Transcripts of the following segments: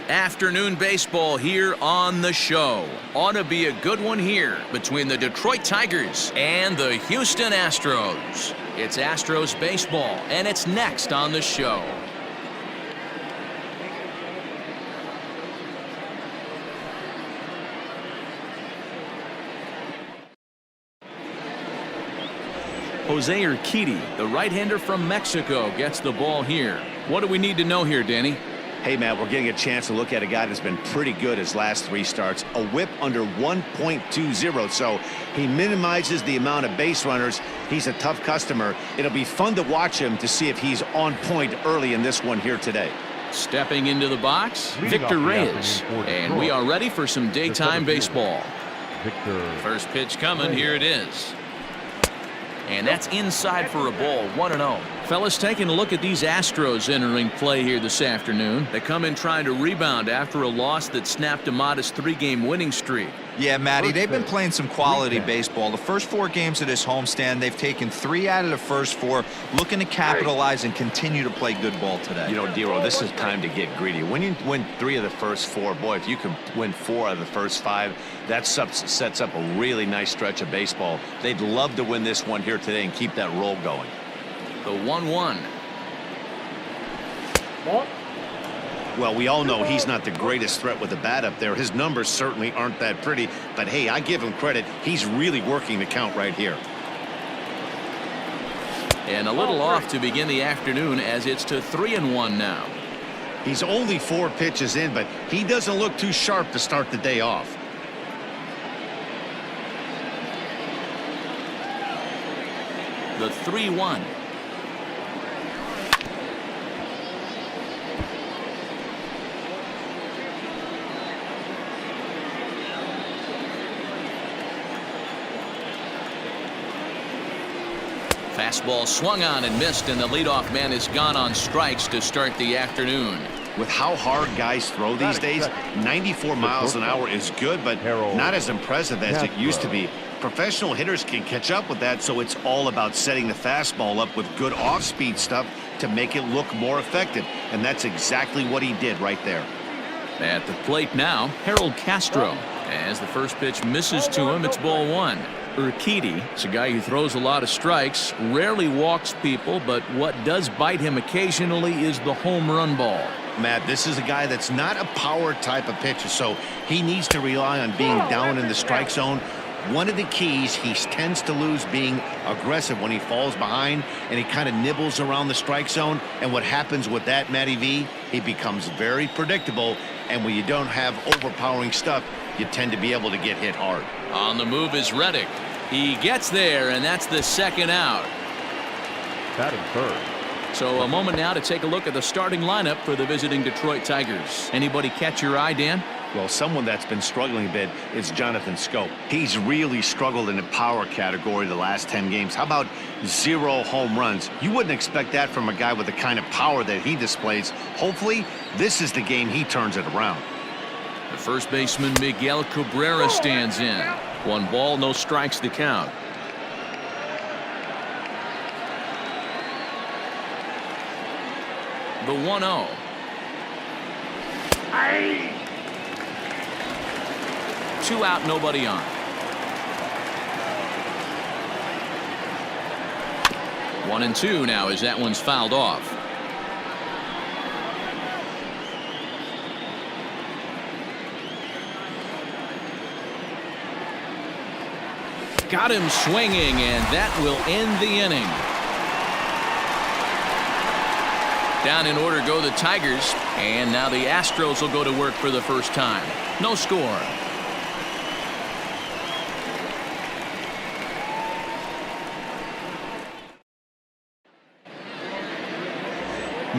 Afternoon baseball here on the show. Ought to be a good one here between the Detroit Tigers and the Houston Astros. It's Astros baseball, and it's next on the show. Jose Urquidy, the right-hander from Mexico, gets the ball here. What do we need to know here, Danny? Hey, Matt, we're getting a chance to look at a guy that's been pretty good his last 3 starts. A whip under 1.20, so he minimizes the amount of base runners. He's a tough customer. It'll be fun to watch him to see if he's on point early in this one here today. Stepping into the box, Victor Reyes. And we are ready for some daytime baseball. First pitch coming, here it is. And that's inside for a ball, 1-0. Fellas, taking a look at these Astros entering play here this afternoon. They come in trying to rebound after a loss that snapped a modest 3-game winning streak. Yeah, Matty, they've been playing some quality baseball. The first 4 games of this homestand, they've taken 3 out of the first 4, looking to capitalize and continue to play good ball today. You know, Dero, this is time to get greedy. When you win 3 of the first 4, boy, if you can win 4 out of the first 5, that sets up a really nice stretch of baseball. They'd love to win this one here today and keep that roll going. The 1-1. Well, we all know he's not the greatest threat with the bat up there. His numbers certainly aren't that pretty, but hey, I give him credit. He's really working the count right here. And a little off to begin the afternoon as it's to 3-1 now. He's only 4 pitches in, but he doesn't look too sharp to start the day off. The 3-1. Fastball swung on and missed, and the leadoff man is gone on strikes to start the afternoon. With how hard guys throw these days, 94 miles an hour is good, but not as impressive as it used to be. Professional hitters can catch up with that, so it's all about setting the fastball up with good off-speed stuff to make it look more effective, and that's exactly what he did right there. At the plate now, Castro. As the first pitch misses to him, it's ball 1. Urquidy is a guy who throws a lot of strikes, rarely walks people, but what does bite him occasionally is the home run ball. Matt, this is a guy that's not a power type of pitcher, so he needs to rely on being down in the strike zone. One of the keys, he tends to lose being aggressive when he falls behind, and he kind of nibbles around the strike zone. And what happens with that, Matty V, he becomes very predictable, and when you don't have overpowering stuff, you tend to be able to get hit hard. On the move is Reddick. He gets there, and that's the second out. Batting third. So a moment now to take a look at the starting lineup for the visiting Detroit Tigers. Anybody catch your eye, Dan? Well, someone that's been struggling a bit is Jonathan Schoop. He's really struggled in the power category the last 10 games. How about 0 home runs? You wouldn't expect that from a guy with the kind of power that he displays. Hopefully, this is the game he turns it around. The first baseman, Miguel Cabrera, stands in. 1 ball, no strikes to count. The 1-0. 2 out, nobody on. 1-2 now as that one's fouled off. Got him swinging, and that will end the inning. Down in order go the Tigers, and now the Astros will go to work for the first time. No score.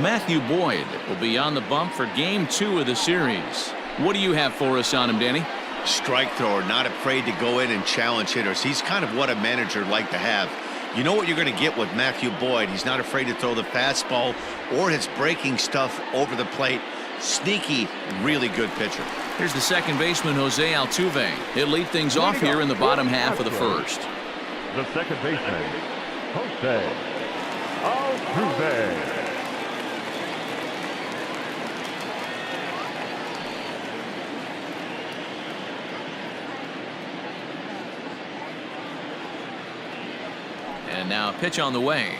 Matthew Boyd will be on the bump for game 2 of the series. What do you have for us on him, Danny? Strike thrower, not afraid to go in and challenge hitters. He's kind of what a manager would like to have. You know what you're going to get with Matthew Boyd. He's not afraid to throw the fastball or his breaking stuff over the plate. Sneaky, really good pitcher. Here's the second baseman, Jose Altuve. He'll lead things off here in the bottom half of the first. The second baseman, Jose Altuve. And now a pitch on the way.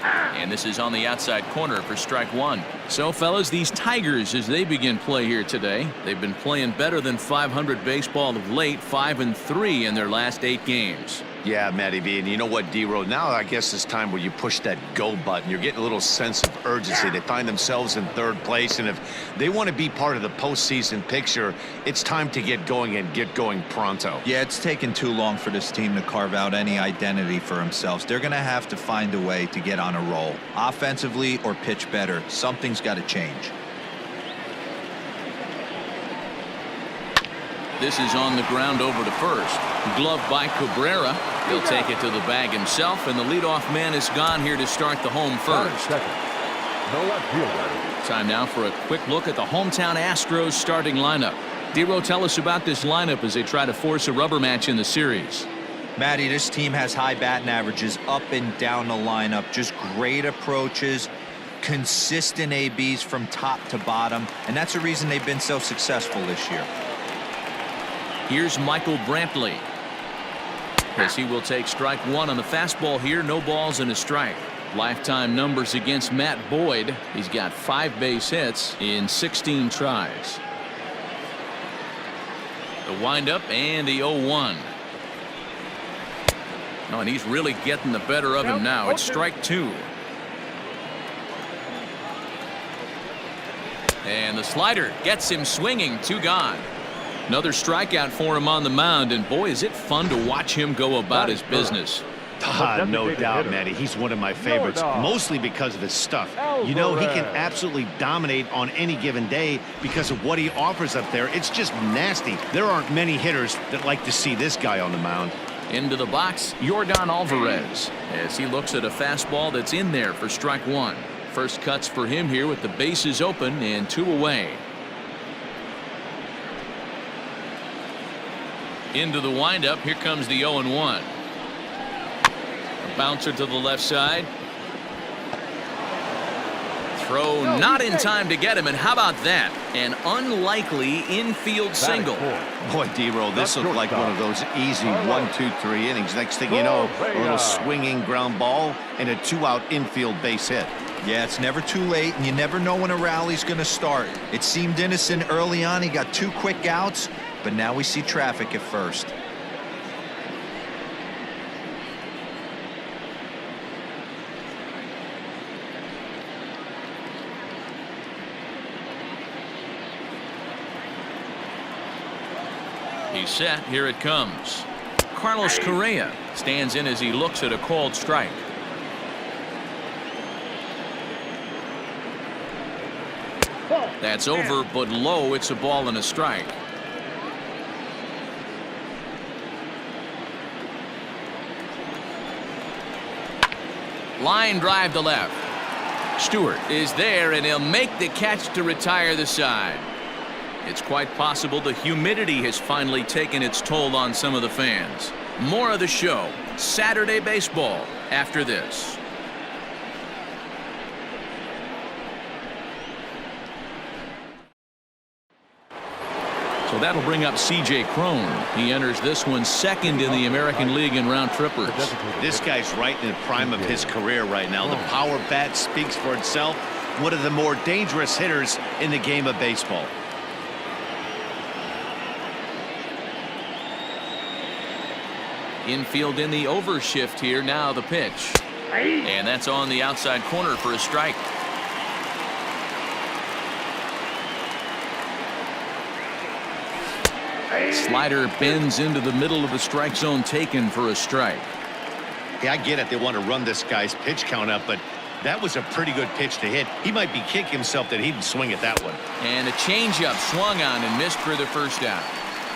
And this is on the outside corner for strike one. So, fellas, these Tigers, as they begin play here today, they've been playing better than .500 baseball of late, 5-3 in their last 8 games. Yeah, Matty B, and you know what, D-Road, now I guess it's time where you push that go button. You're getting a little sense of urgency. They find themselves in 3rd place, and if they want to be part of the postseason picture, it's time to get going and get going pronto. Yeah, it's taken too long for this team to carve out any identity for themselves. They're going to have to find a way to get on a roll, offensively or pitch better. Something's got to change. This is on the ground over to first. Glove by Cabrera. He'll take it to the bag himself, and the leadoff man is gone here to start the home first. No left fielder. Time now for a quick look at the hometown Astros starting lineup. D-Row, tell us about this lineup as they try to force a rubber match in the series. Matty, this team has high batting averages up and down the lineup. Just great approaches, consistent ABs from top to bottom, and that's the reason they've been so successful this year. Here's Michael Brantley. As he will take strike one on the fastball here. No balls and a strike. Lifetime numbers against Matt Boyd. He's got 5 base hits in 16 tries. The windup and the 0-1. Oh, and he's really getting the better of him now. It's strike 2. And the slider gets him swinging. 2 gone. Another strikeout for him on the mound, and boy, is it fun to watch him go about his business. No doubt, Matty. He's one of my favorites, mostly because of his stuff. You know, he can absolutely dominate on any given day because of what he offers up there. It's just nasty. There aren't many hitters that like to see this guy on the mound. Into the box, Yordan Alvarez, as he looks at a fastball that's in there for strike one. First cuts for him here with the bases open and 2 away. Into the windup. Here comes the 0-1. A bouncer to the left side. Throw not in time to get him, and how about that? An unlikely infield single. Boy, D-Roll, this looked like one of those easy 1, 2, 3 innings. Next thing you know, a little swinging ground ball and a 2-out infield base hit. Yeah, it's never too late, and you never know when a rally's going to start. It seemed innocent early on. He got 2 quick outs, but now we see traffic at first. He's set. Here it comes. Carlos Correa stands in as he looks at a called strike. That's over, but low. It's a ball and a strike. Line drive to left. Stewart is there, and he'll make the catch to retire the side. It's quite possible the humidity has finally taken its toll on some of the fans. More of the show, Saturday baseball, after this. So that'll bring up C.J. Cron. He enters this one second in the American League in round trippers. This guy's right in the prime of his career right now. The power bat speaks for itself. One of the more dangerous hitters in the game of baseball. Infield in the overshift here. Now the pitch. And that's on the outside corner for a strike. Slider bends into the middle of the strike zone, taken for a strike. Yeah, I get it. They want to run this guy's pitch count up, but that was a pretty good pitch to hit. He might be kicking himself that he didn't swing at that one. And a changeup swung on and missed for the first out.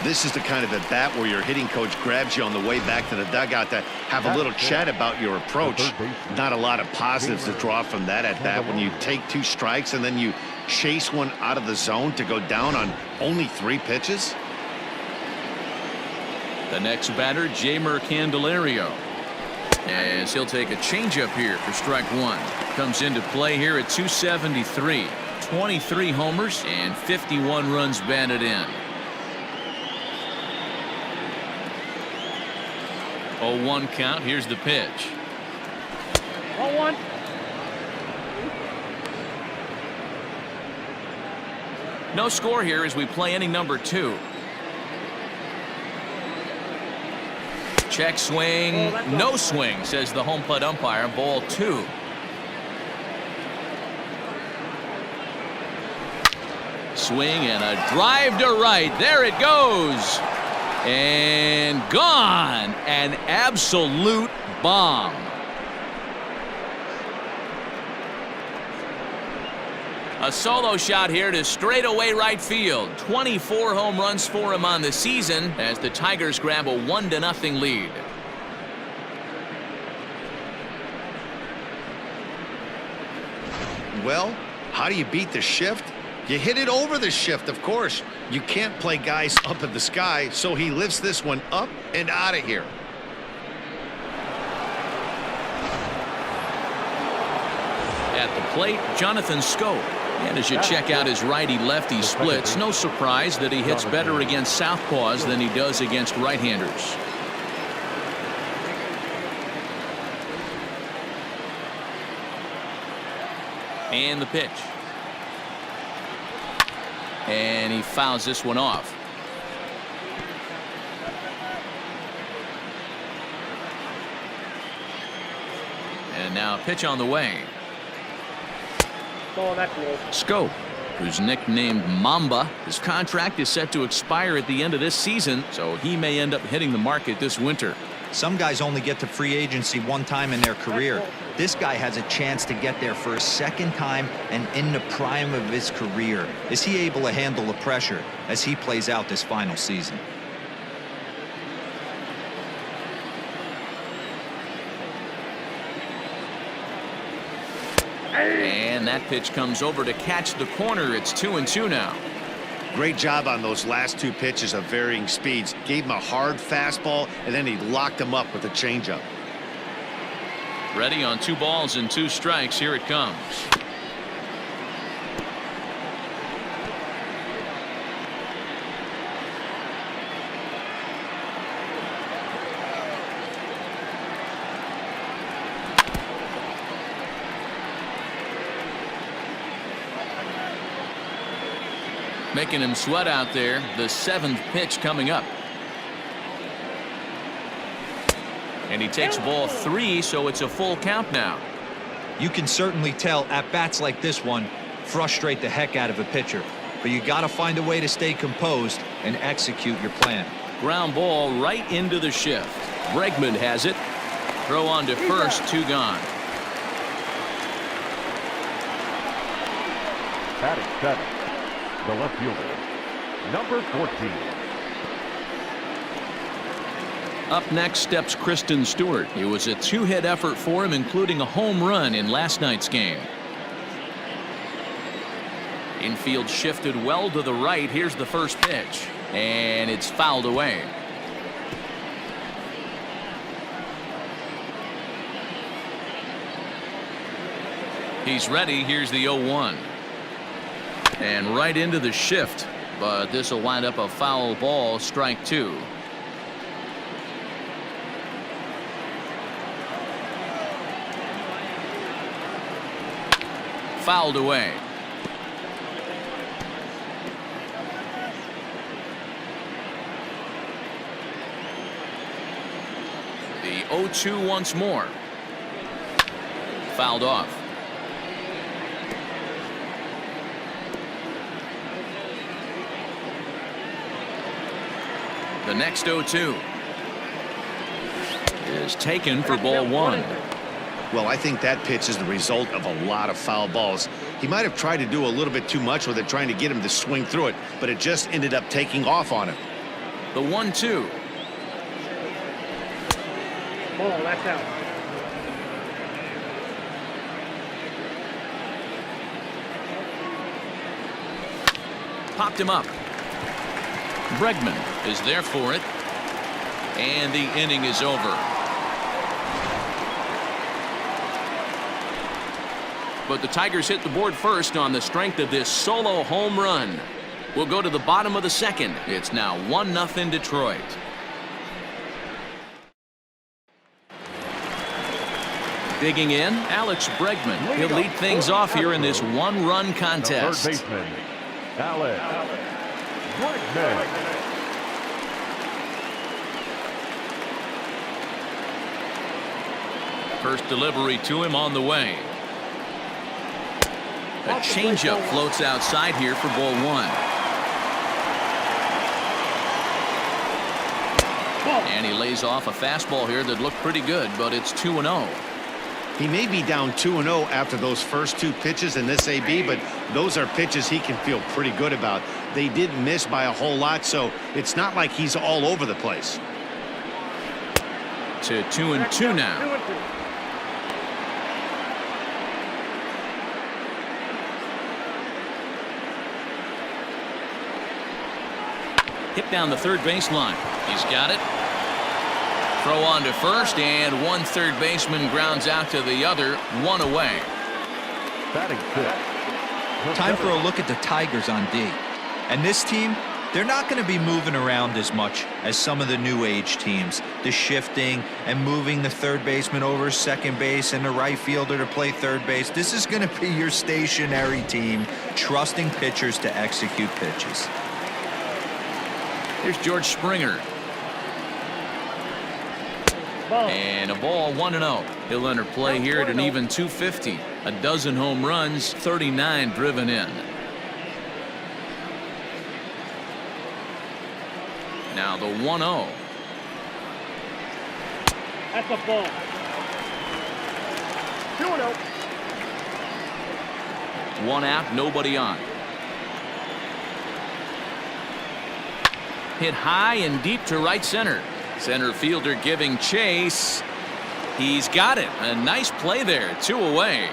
This is the kind of at bat where your hitting coach grabs you on the way back to the dugout to have a little chat about your approach. Not a lot of positives to draw from that at bat when you take 2 strikes and then you chase one out of the zone to go down on only 3 pitches. The next batter, Jeimer Candelario, as he'll take a changeup here for strike one. Comes into play here at 273. 23 homers and 51 runs batted in. 0-1 count. Here's the pitch. 0-1. No score here as we play inning number 2. Check swing. No swing, says the home plate umpire. Ball 2. Swing and a drive to right. There it goes. And gone. An absolute bomb. A solo shot here to straightaway right field. 24 home runs for him on the season as the Tigers grab a 1-0 lead. Well, how do you beat the shift? You hit it over the shift, of course. You can't play guys up in the sky, so he lifts this one up and out of here. At the plate, Jonathan Schoop. And as you check out his righty-lefty splits, no surprise that he hits better against southpaws than he does against right-handers. And the pitch. And he fouls this one off. And now a pitch on the way. Schoop, who's nicknamed Mamba, his contract is set to expire at the end of this season, so he may end up hitting the market this winter. Some guys only get to free agency one time in their career. This guy has a chance to get there for a second time and in the prime of his career. Is he able to handle the pressure as he plays out this final season? And that pitch comes over to catch the corner. It's 2-2 now. Great job on those last 2 pitches of varying speeds. Gave him a hard fastball, and then he locked him up with a changeup. Ready on 2 balls and 2 strikes. Here it comes. Making him sweat out there. The 7th pitch coming up. And he takes ball 3, so it's a full count now. You can certainly tell at bats like this one frustrate the heck out of a pitcher, but you got to find a way to stay composed and execute your plan. Ground ball right into the shift. Bregman has it. Throw on to first, 2 gone. Batting seventh, the left fielder, number 14. Up next steps Christin Stewart. It was a 2-hit effort for him, including a home run in last night's game. Infield shifted well to the right. Here's the first pitch, and it's fouled away. He's ready. Here's the 0-1. And right into the shift, but this will wind up a foul ball, strike 2. Fouled away. The 0-2 once more. Fouled off. The next 0-2 is taken for ball 1. Well, I think that pitch is the result of a lot of foul balls. He might have tried to do a little bit too much with it, trying to get him to swing through it, but it just ended up taking off on him. The 1-2. Ball, that's out. Popped him up. Bregman is there for it, and the inning is over. But the Tigers hit the board first on the strength of this solo home run. We'll go to the bottom of the second. It's now 1-0 Detroit. Digging in, Alex Bregman. He'll lead things off here in this one-run contest. Third baseman, Alex Bregman. First delivery to him on the way. A changeup floats outside here for ball one. And he lays off a fastball here that looked pretty good, but it's 2-0. He may be down 2-0 after those first two pitches in this AB, but those are pitches he can feel pretty good about. They didn't miss by a whole lot, so it's not like he's all over the place. To 2-2 now. Hit down the third baseline. He's got it. Throw on to first, and one third baseman grounds out to the other, one away. Batting fifth. Time for a look at the Tigers on D. And this team, they're not going to be moving around as much as some of the new age teams. The shifting and moving the third baseman over second base and the right fielder to play third base. This is going to be your stationary team, trusting pitchers to execute pitches. Here's George Springer. And a ball, 1-0. He'll enter play here at an even 250. A dozen home runs, 39 driven in. Now the 1-0. That's a ball. 2-0. One out, nobody on. Hit high and deep to right center. Center fielder giving chase. He's got it. A nice play there. 2 away.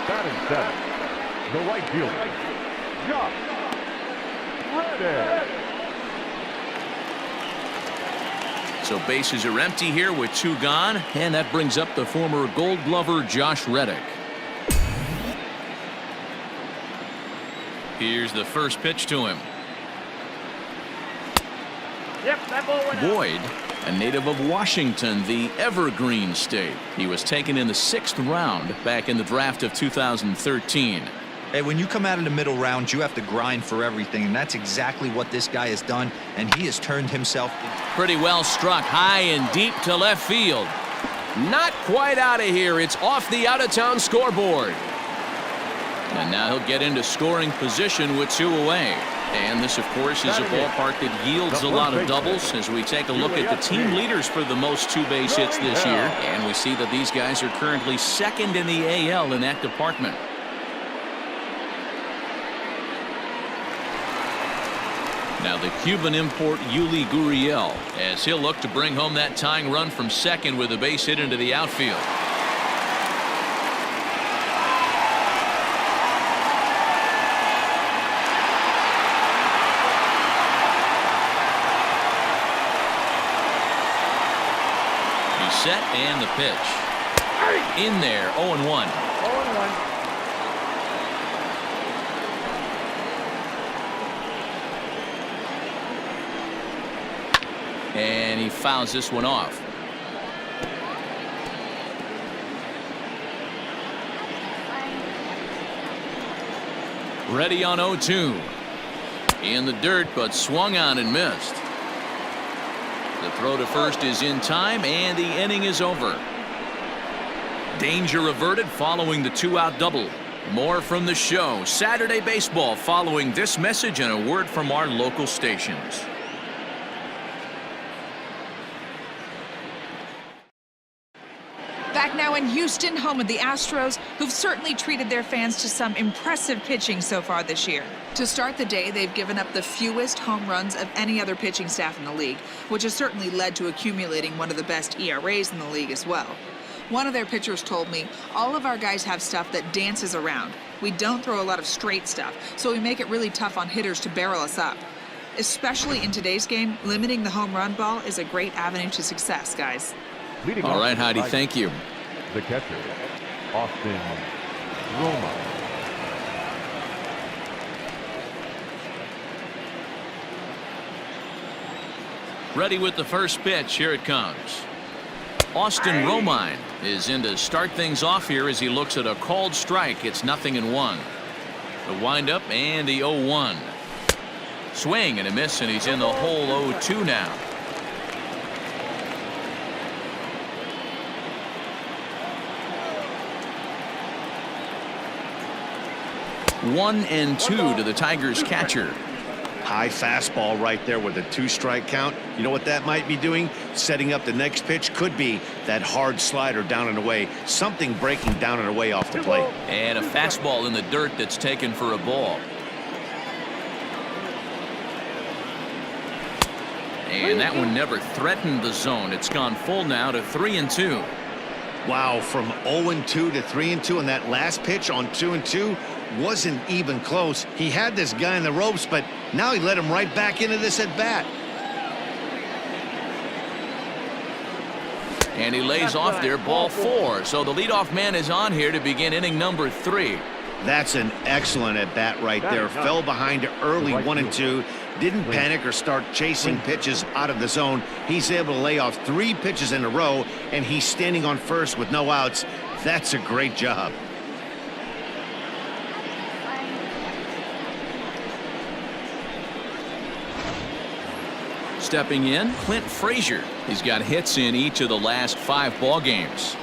Batting seventh. The right fielder, Reddick. So bases are empty here with 2 gone, and that brings up the former Gold Glover Josh Reddick. Here's the first pitch to him. Yep, that ball went out. Boyd, a native of Washington, the Evergreen State. He was taken in the 6th round back in the draft of 2013. Hey, when you come out of the middle round, you have to grind for everything, and that's exactly what this guy has done, and he has turned himself. Pretty well struck, high and deep to left field. Not quite out of here. It's off the out-of-town scoreboard. And now he'll get into scoring position with 2 away. And this, of course, is a ballpark that yields a lot of doubles as we take a look at the team leaders for the most 2 base hits this year. And we see that these guys are currently 2nd in the AL in that department. Now the Cuban import Yuli Gurriel, as he'll look to bring home that tying run from second with a base hit into the outfield. Set and the pitch. In there, 0-1. 0-1. And he fouls this one off. Ready on 0-2. In the dirt, but swung on and missed. The throw to first is in time, and the inning is over. Danger averted following the 2-out double. More from the show. Saturday Baseball following this message and a word from our local stations. Back now in Houston, home of the Astros, who've certainly treated their fans to some impressive pitching so far this year. To start the day, they've given up the fewest home runs of any other pitching staff in the league, which has certainly led to accumulating one of the best ERAs in the league as well. One of their pitchers told me, all of our guys have stuff that dances around. We don't throw a lot of straight stuff, so we make it really tough on hitters to barrel us up. Especially in today's game, limiting the home run ball is a great avenue to success, guys. All right, Heidi, thank you. The catcher, Austin Roma. Ready with the first pitch. Here it comes. Austin Romine is in to start things off here as he looks at a called strike. It's 0-1. The windup and the 0-1. Swing and a miss, and he's in the hole 0-2 now. One and two to the Tigers catcher. High fastball right there with a 2-strike count. You know what that might be doing? Setting up the next pitch. Could be that hard slider down and away. Something breaking down and away off the plate. And a fastball in the dirt that's taken for a ball. And that one never threatened the zone. It's gone full now to 3-2. Wow, from 0-2 to 3-2, and that last pitch on 2-2 wasn't even close. He had this guy in the ropes, but now he let him right back into this at bat. And he lays off there, ball 4. So the leadoff man is on here to begin inning number 3. That's an excellent at bat right there. Fell behind early 1-2. Didn't panic or start chasing pitches out of the zone. He's able to lay off 3 pitches in a row, and he's standing on first with no outs. That's a great job. Stepping in, Clint Frazier. He's got hits in each of the last 5 ball games.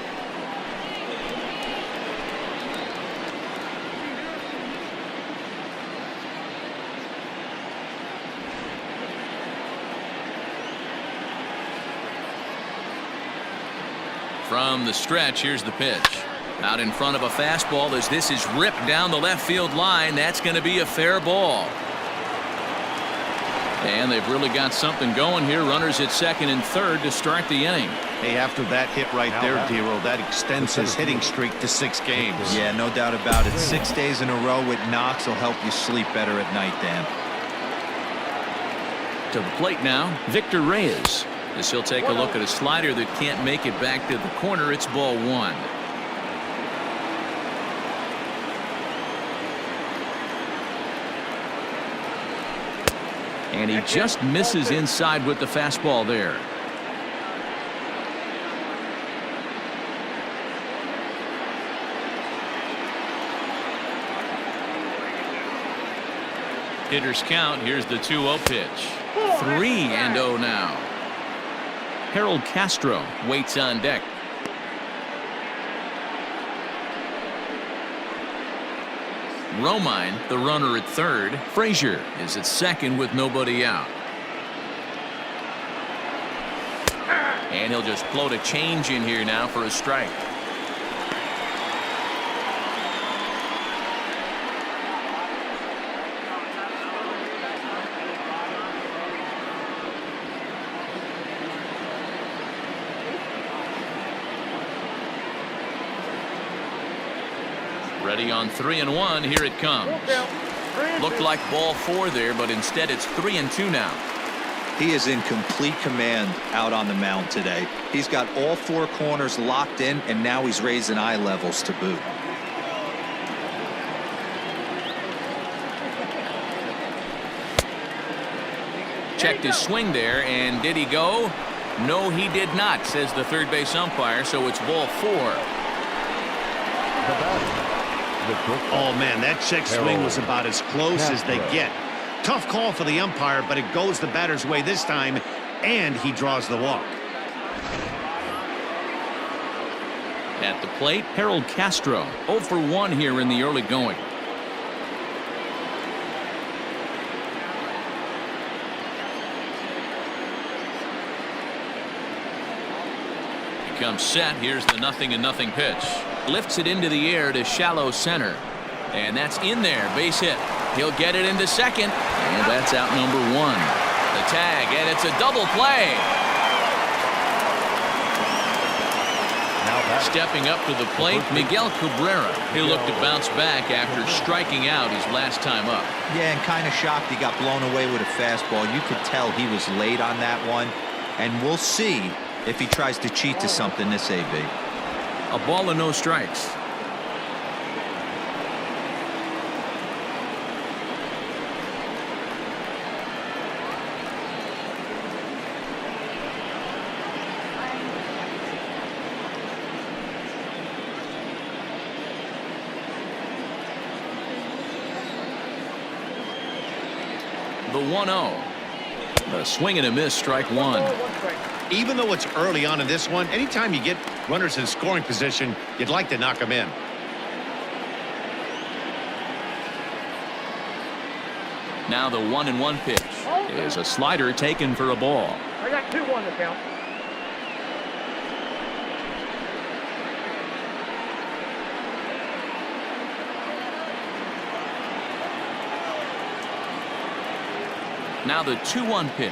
From the stretch, here's the pitch. Out in front of a fastball as this is ripped down the left field line. That's going to be a fair ball. And they've really got something going here. Runners at second and third to start the inning. Hey, after that hit right there, Dero, that extends his hitting streak to 6 games. Yeah, no doubt about it. 6 days in a row with knocks will help you sleep better at night, Dan. To the plate now, Victor Reyes. As he'll take a look at a slider that can't make it back to the corner. It's ball 1. And he just misses inside with the fastball there. Hitters count. Here's the 2-0 pitch. 3-0 now. Harold Castro waits on deck. Romine, the runner at third. Frazier is at second with nobody out. And he'll just float a change in here now for a strike. Ready on 3-1. Here it comes. Looked like ball 4 there, but instead it's 3-2 now. He is in complete command out on the mound today. He's got all 4 corners locked in, and now he's raising eye levels to boot. Checked his swing there, and did he go? No, he did not, says the third base umpire, so it's ball 4. Oh, man, that check swing was about as close as they get. Tough call for the umpire, but it goes the batter's way this time, and he draws the walk. At the plate, Harold Castro, 0 for 1 here in the early going. He comes set. Here's the 0-0 pitch. Lifts it into the air to shallow center. And that's in there. Base hit. He'll get it into second. And that's out number 1. The tag, and it's a double play. Stepping up to the plate, Miguel Cabrera. He'll look to bounce back after striking out his last time up. Yeah, and kind of shocked he got blown away with a fastball. You could tell he was late on that one. And we'll see if he tries to cheat to something this AB. A ball and no strikes. The 1-0. The swing and a miss, strike one. Even though it's early on in this one, anytime you get runners in scoring position, you'd like to knock them in. Now the 1-1 pitch is a slider taken for a ball. I got 2-1 to count. Now the 2-1 pitch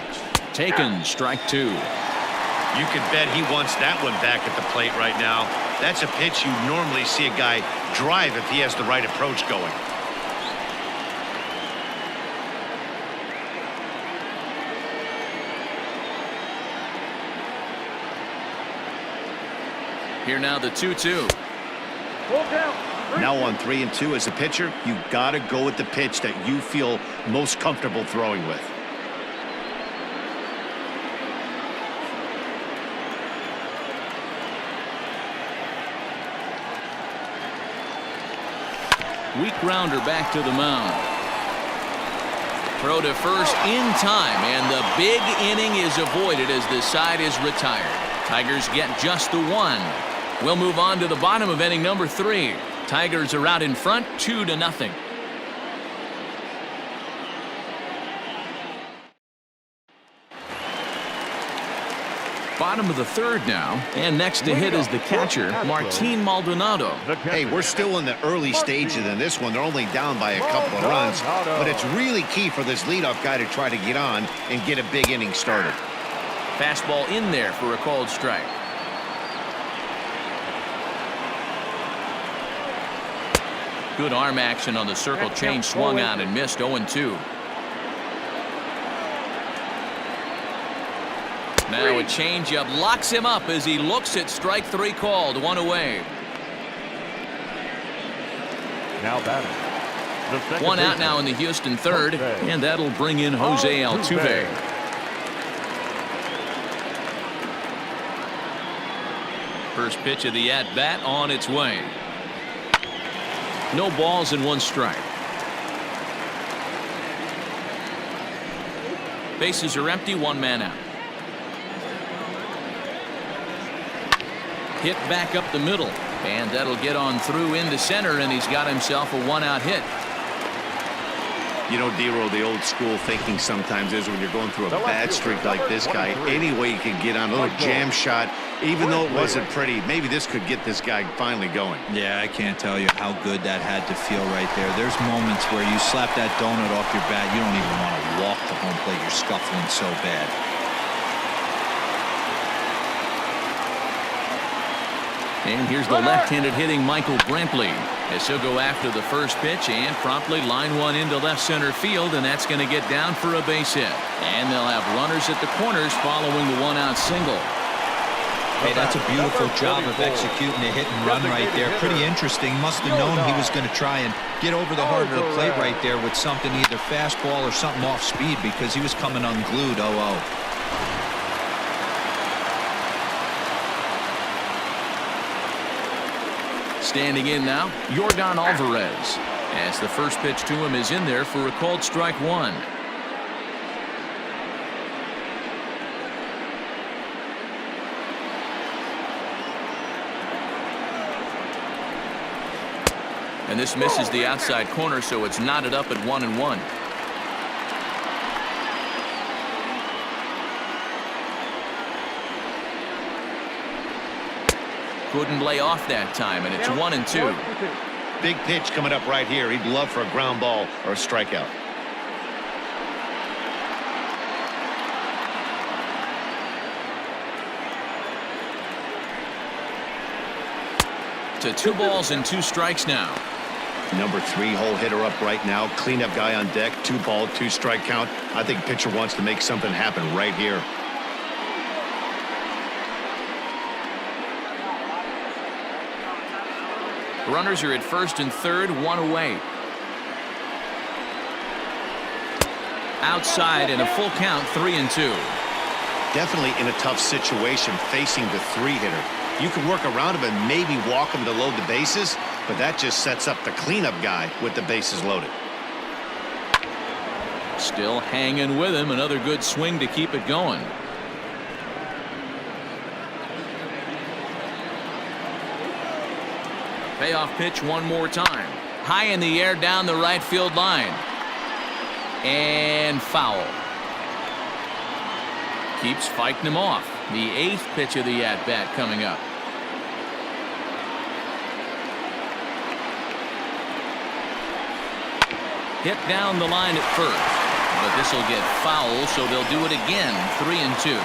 taken, strike two. You can bet he wants that one back at the plate right now. That's a pitch you normally see a guy drive if he has the right approach going. Here now the 2-2. Now on 3-2 as a pitcher, you got to go with the pitch that you feel most comfortable throwing with. Weak grounder back to the mound. Throw to first in time, and the big inning is avoided as the side is retired. Tigers get just the one. We'll move on to the bottom of inning number 3. Tigers are out in front 2-0. Bottom of the 3rd now, and next to hit is the catcher, Martin Maldonado. Hey, we're still in the early stages in this one. They're only down by a couple of runs, but it's really key for this leadoff guy to try to get on and get a big inning started. Fastball in there for a called strike. Good arm action on the circle change, swung on and missed. 0-2. Now a changeup locks him up as he looks at strike 3 called. 1 away. Now batting. 1 out now in the Houston 3rd, and that'll bring in Jose Altuve. First pitch of the at-bat on its way. No balls and 1 strike. Bases are empty, 1 man out. Hit back up the middle, and that'll get on through into center, and he's got himself a 1-out hit. You know, Dero, the old school thinking sometimes is when you're going through a bad streak like this guy, any way you can get on a little jam shot, even though it wasn't pretty, maybe this could get this guy finally going. Yeah, I can't tell you how good that had to feel right there. There's moments where you slap that donut off your bat, you don't even want to walk to home plate. You're scuffling so bad. And here's the left-handed hitting Michael Brantley as he'll go after the first pitch and promptly line one into left center field, and that's going to get down for a base hit. And they'll have runners at the corners following the 1-out single. Hey, that's a beautiful job of executing a hit and run right there. Pretty interesting. Must have known he was going to try and get over the heart of the plate right there with something, either fastball or something off speed, because he was coming unglued. 0-0. Standing in now, Yordan Alvarez, as the first pitch to him is in there for a called strike 1. And this misses the outside corner, so it's knotted up at 1-1. Couldn't lay off that time, and it's 1-2. Big pitch coming up right here. He'd love for a ground ball or a strikeout. To 2 balls and 2 strikes now. Number 3 hole hitter up right now. Cleanup guy on deck. 2 ball, 2 strike count. I think pitcher wants to make something happen right here. Runners are at first and third, 1 away. Outside in a full count, 3-2. Definitely in a tough situation facing the 3-hitter. You can work around him and maybe walk him to load the bases, but that just sets up the cleanup guy with the bases loaded. Still hanging with him. Another good swing to keep it going. Payoff pitch one more time. High in the air down the right field line. And foul. Keeps fighting him off. The 8th pitch of the at-bat coming up. Hit down the line at first. But this will get foul, so they'll do it again. 3-2.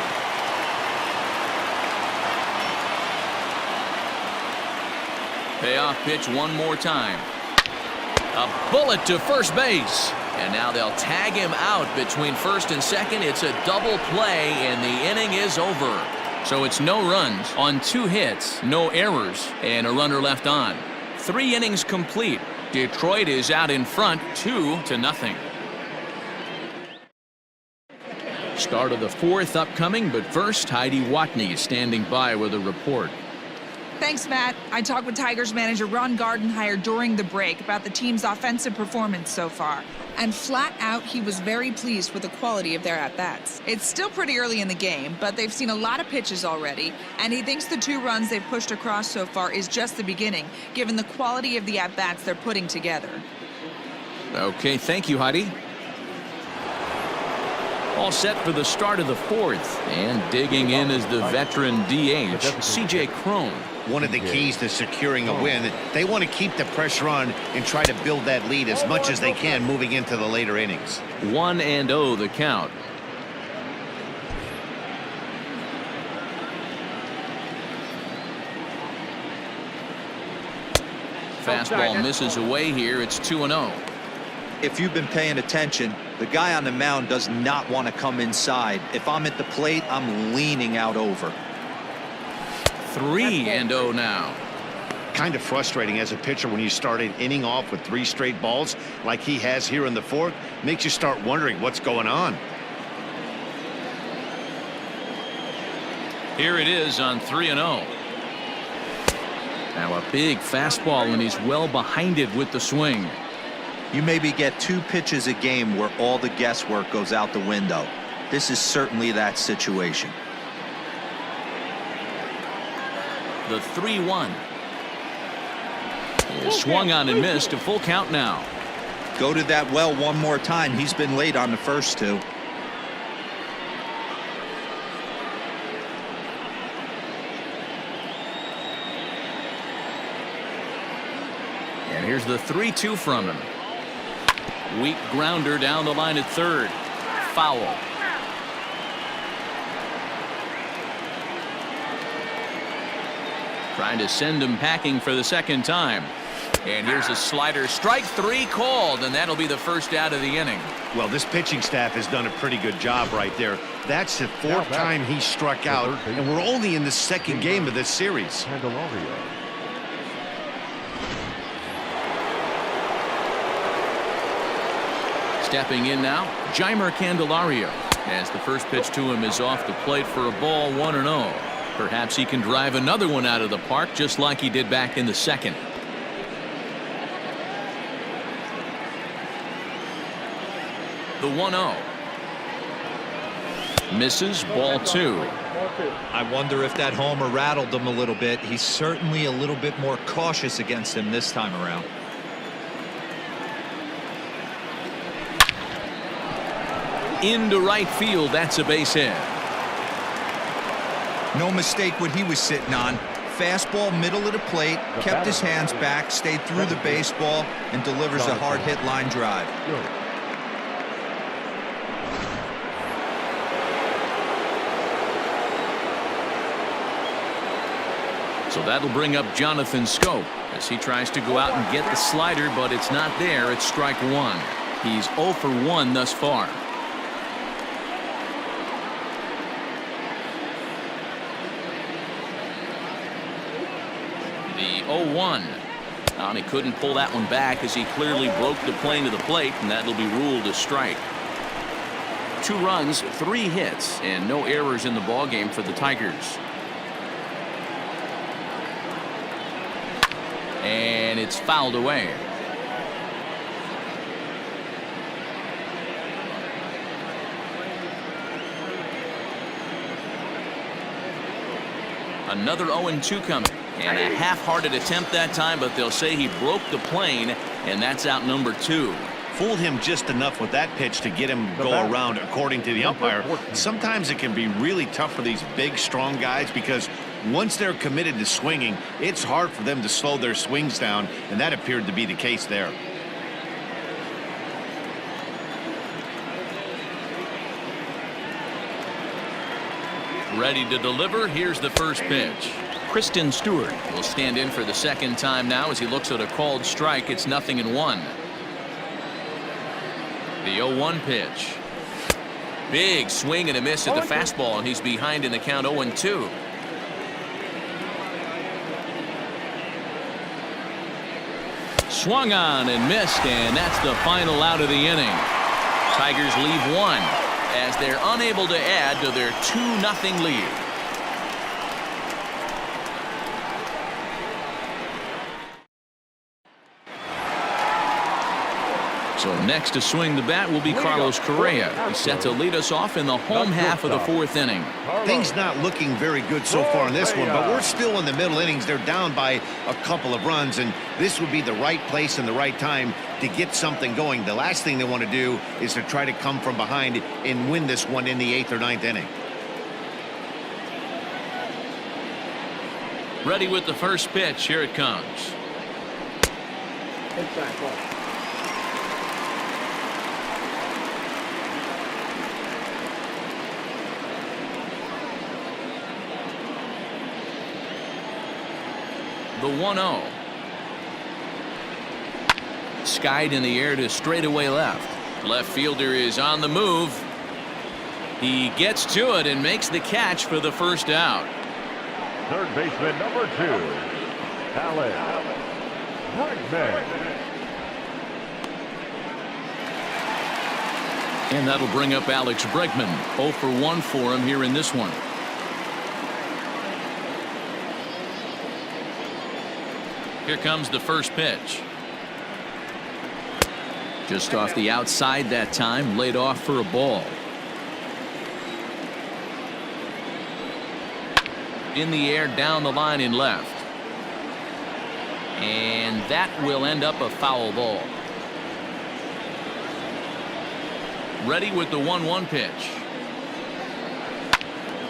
Payoff pitch one more time. A bullet to first base. And now they'll tag him out between first and second. It's a double play, and the inning is over. So it's no runs on 2 hits, no errors, and a runner left on. 3 innings complete. Detroit is out in front 2-0. Start of the 4th upcoming, but first Heidi Watney standing by with a report. Thanks, Matt. I talked with Tigers manager Ron Gardenhire during the break about the team's offensive performance so far. And flat out, he was very pleased with the quality of their at-bats. It's still pretty early in the game, but they've seen a lot of pitches already, and he thinks the 2 runs they've pushed across so far is just the beginning, given the quality of the at-bats they're putting together. Okay, thank you, Heidi. All set for the start of the 4th, and digging in is the veteran DH, C.J. Cron. One of the keys to securing a win, they want to keep the pressure on and try to build that lead as much as they can moving into the later innings. 1-0 the count. Fastball misses away here. It's 2-0. If you've been paying attention, the guy on the mound does not want to come inside. If I'm at the plate, I'm leaning out over. 3-0 now. Kind of frustrating as a pitcher when you start an inning off with 3 straight balls like he has here in the 4th. Makes you start wondering what's going on. Here it is on 3-0. Now a big fastball, and he's well behind it with the swing. You maybe get 2 pitches a game where all the guesswork goes out the window. This is certainly that situation. The 3-1. Swung on and missed. A full count now. Go to that well one more time. He's been late on the first 2. And here's the 3-2 from him. Weak grounder down the line at third. Foul. Trying to send him packing for the 2nd time. And here's a slider. Strike 3 called, and that'll be the first out of the inning. Well, this pitching staff has done a pretty good job right there. That's the 4th time he struck out, and we're only in the 2nd game of this series. Candelario. Stepping in now, Jeimer Candelario, as the first pitch to him is off the plate for a ball. 1-0. Perhaps he can drive another one out of the park just like he did back in the 2nd. The 1-0. Misses, ball 2. I wonder if that homer rattled him a little bit. He's certainly a little bit more cautious against him this time around. Into right field. That's a base hit. No mistake what he was sitting on. Fastball middle of the plate, kept his hands back, stayed through the baseball, and delivers a hard hit line drive. So that'll bring up Jonathan Schoop as he tries to go out and get the slider, but it's not there. It's strike 1. He's 0 for 1 thus far. The 0-1. And he couldn't pull that one back as he clearly broke the plane to the plate, and that'll be ruled a strike. 2 runs, 3 hits, and no errors in the ballgame for the Tigers. And it's fouled away. Another 0-2 coming. And a half-hearted attempt that time, but they'll say he broke the plane, and that's out number 2. Fooled him just enough with that pitch to get him go around, according to the umpire. Sometimes it can be really tough for these big, strong guys because once they're committed to swinging, it's hard for them to slow their swings down, and that appeared to be the case there. Ready to deliver. Here's the first pitch. Christin Stewart will stand in for the second time now as he looks at a called strike. It's 0-1. The 0-1 pitch. Big swing and a miss at the fastball, and he's behind in the count 0-2. Swung on and missed, and that's the final out of the inning. Tigers leave one as they're unable to add to their 2-0 lead. So next to swing the bat will be Carlos Correa. He's set to lead us off in the home half of the 4th inning. Things not looking very good so far in this one, but we're still in the middle innings. They're down by a couple of runs, and this would be the right place and the right time to get something going. The last thing they want to do is to try to come from behind and win this one in the 8th or 9th inning. Ready with the first pitch. Here it comes. Inside ball. The 1-0. Skied in the air to straightaway left. Left fielder is on the move. He gets to it and makes the catch for the first out. Third baseman number 2, Bregman. And that'll bring up Alex Bregman. 0 for 1 for him here in this one. Here comes the first pitch. Just off the outside that time, laid off for a ball. In the air, down the line in left. And that will end up a foul ball. Ready with the 1-1 pitch.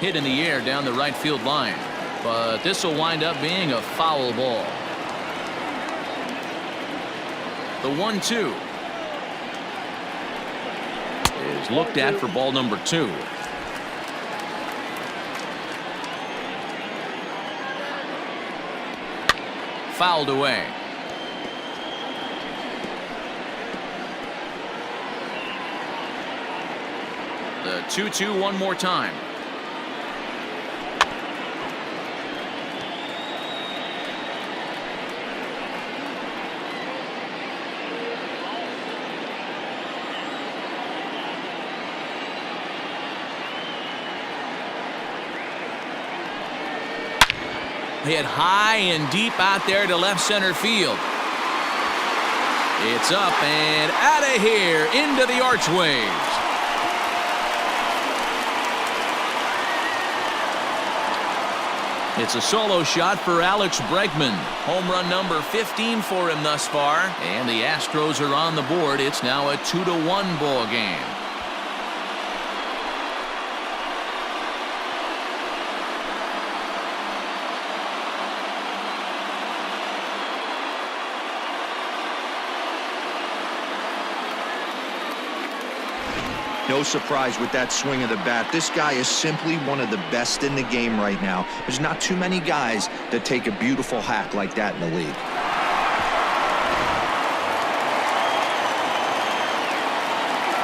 Hit in the air down the right field line. But this will wind up being a foul ball. The 1-2 is looked at for ball number 2. Fouled away. The 2-2 one more time. Hit high and deep out there to left center field. It's up and out of here into the archways. It's a solo shot for Alex Bregman. Home run number 15 for him thus far. And the Astros are on the board. It's now a 2-1 ball game. No surprise with that swing of the bat. This guy is simply one of the best in the game right now. There's not too many guys that take a beautiful hack like that in the league.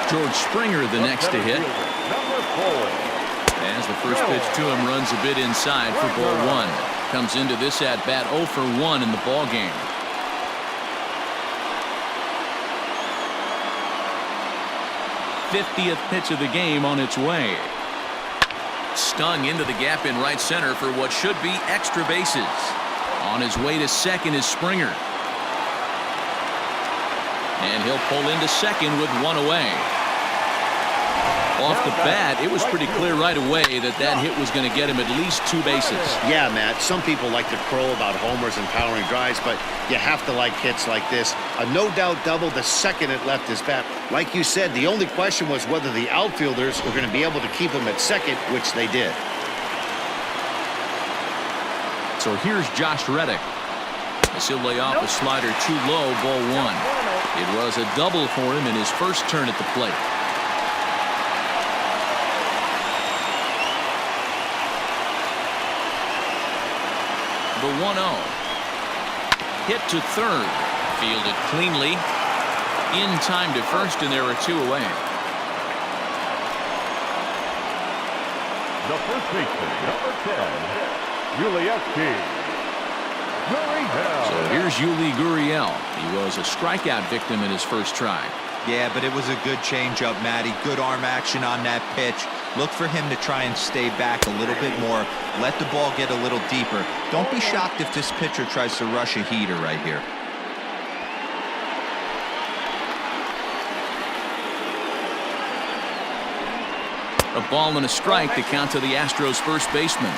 George Springer the next to hit. As the first pitch to him runs a bit inside for ball 1. Comes into this at bat 0 for 1 in the ball game. '50th pitch of the game on its way. Stung into the gap in right center for what should be extra bases. On his way to second is Springer. And he'll pull into second with one away. Off the bat, it was pretty clear right away that that hit was going to get him at least 2 bases. Yeah, Matt, some people like to crow about homers and powering drives, but you have to like hits like this. A no-doubt double the second it left his bat. Like you said, the only question was whether the outfielders were going to be able to keep him at second, which they did. So here's Josh Reddick. As he'll lay off a slider too low, ball 1. It was a double for him in his first turn at the plate. The 1-0. Hit to third. Fielded cleanly. In time to first, and there are 2 away. The first baseman, number 10, Yuli Gurriel. So here's Yuli Gurriel. He was a strikeout victim in his first try. Yeah, but it was a good changeup, Matty. Good arm action on that pitch. Look for him to try and stay back a little bit more. Let the ball get a little deeper. Don't be shocked if this pitcher tries to rush a heater right here. A ball and a strike to count to the Astros first baseman.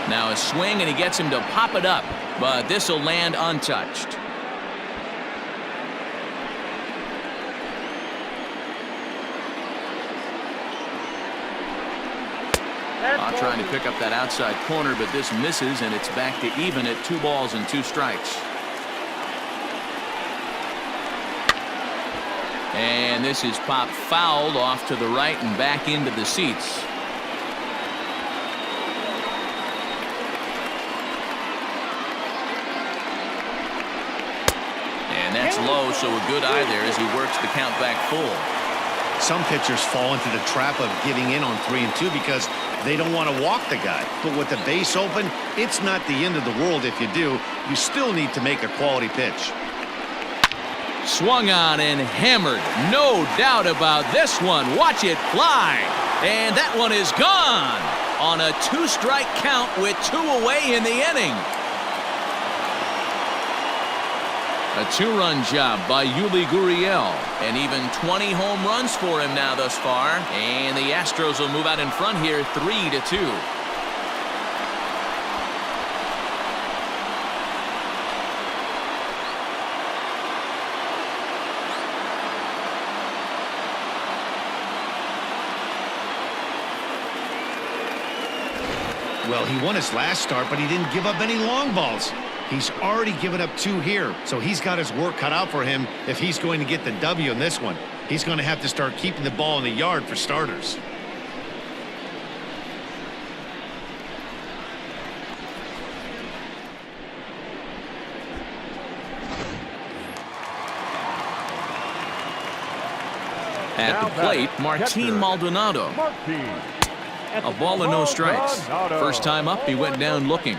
Now a swing, and he gets him to pop it up, but this will land untouched. Trying to pick up that outside corner, but this misses, and it's back to even at 2 balls and 2 strikes. And this is popped fouled off to the right and back into the seats. And that's low, so a good eye there as he works the count back full. Some pitchers fall into the trap of giving in on 3 and 2 because they don't want to walk the guy. But with the base open, it's not the end of the world if you do. You still need to make a quality pitch. Swung on and hammered. No doubt about this one. Watch it fly. And that one is gone on a 2-strike count with 2 away in the inning. A 2-run job by Yuli Gurriel, and even 20 home runs for him now thus far. And the Astros will move out in front here 3-2. Well, he won his last start, but he didn't give up any long balls. He's already given up 2 here, so he's got his work cut out for him if he's going to get the W in this one. He's going to have to start keeping the ball in the yard for starters. At the plate, Martin Maldonado. A ball and no strikes. First time up, he went down looking.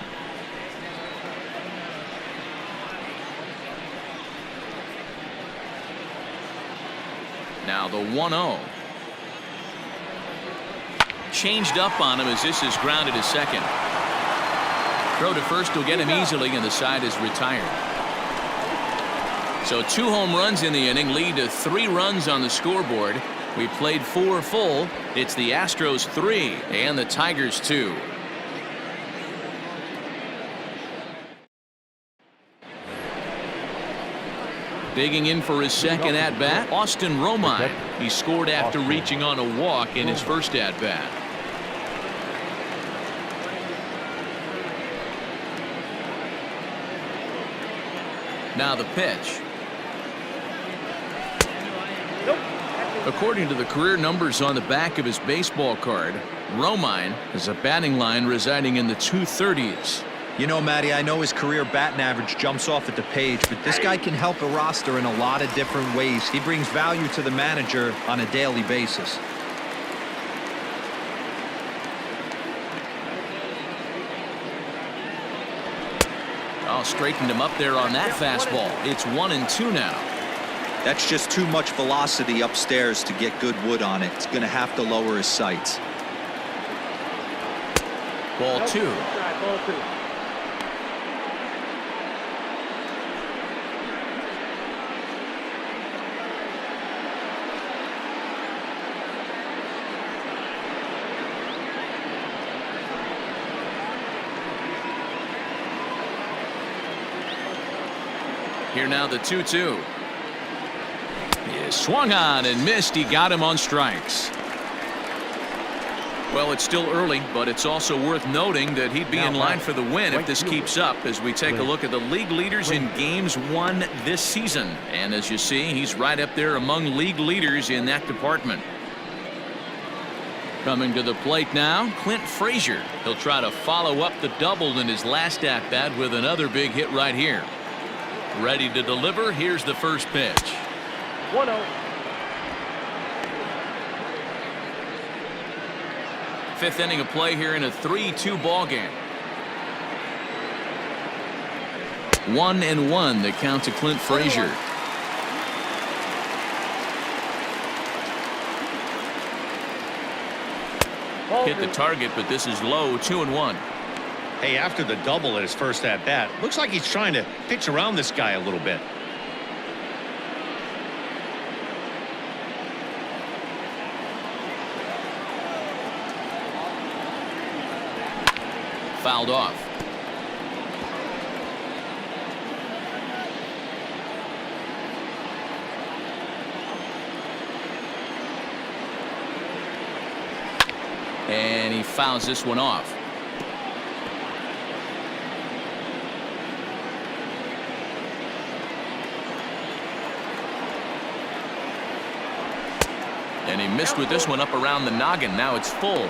Now the 1-0. Changed up on him as this is grounded to second. Throw to first will get him easily, and the side is retired. So 2 home runs in the inning lead to 3 runs on the scoreboard. We played 4 full. It's the Astros 3 and the Tigers 2. Digging in for his second at-bat, Austin Romine. He scored after reaching on a walk in his first at-bat. Now the pitch. According to the career numbers on the back of his baseball card, Romine has a batting line residing in the 230s. You know, Matty, I know his career batting average jumps off at the page, but this guy can help a roster in a lot of different ways. He brings value to the manager on a daily basis. Oh, straightened him up there on that fastball. It's 1-2 now. That's just too much velocity upstairs to get good wood on it. It's going to have to lower his sights. Ball 2. Here now the 2-2. He swung on and missed. He got him on strikes. Well, it's still early, but it's also worth noting that he'd be in line for the win if this keeps up as we take a look at the league leaders in games won this season. And as you see, he's right up there among league leaders in that department. Coming to the plate now, Clint Frazier. He'll try to follow up the double in his last at-bat with another big hit right here. Ready to deliver. Here's the first pitch. 1-0. Fifth inning of play here in a 3-2 ball game. 1-1 the count to Clint Frazier. Hit the target, but this is low. 2-1. Hey, after the double at his first at bat, looks like he's trying to pitch around this guy a little bit. Fouled off. And he fouls this one off. And he missed with this one up around the noggin. Now it's full.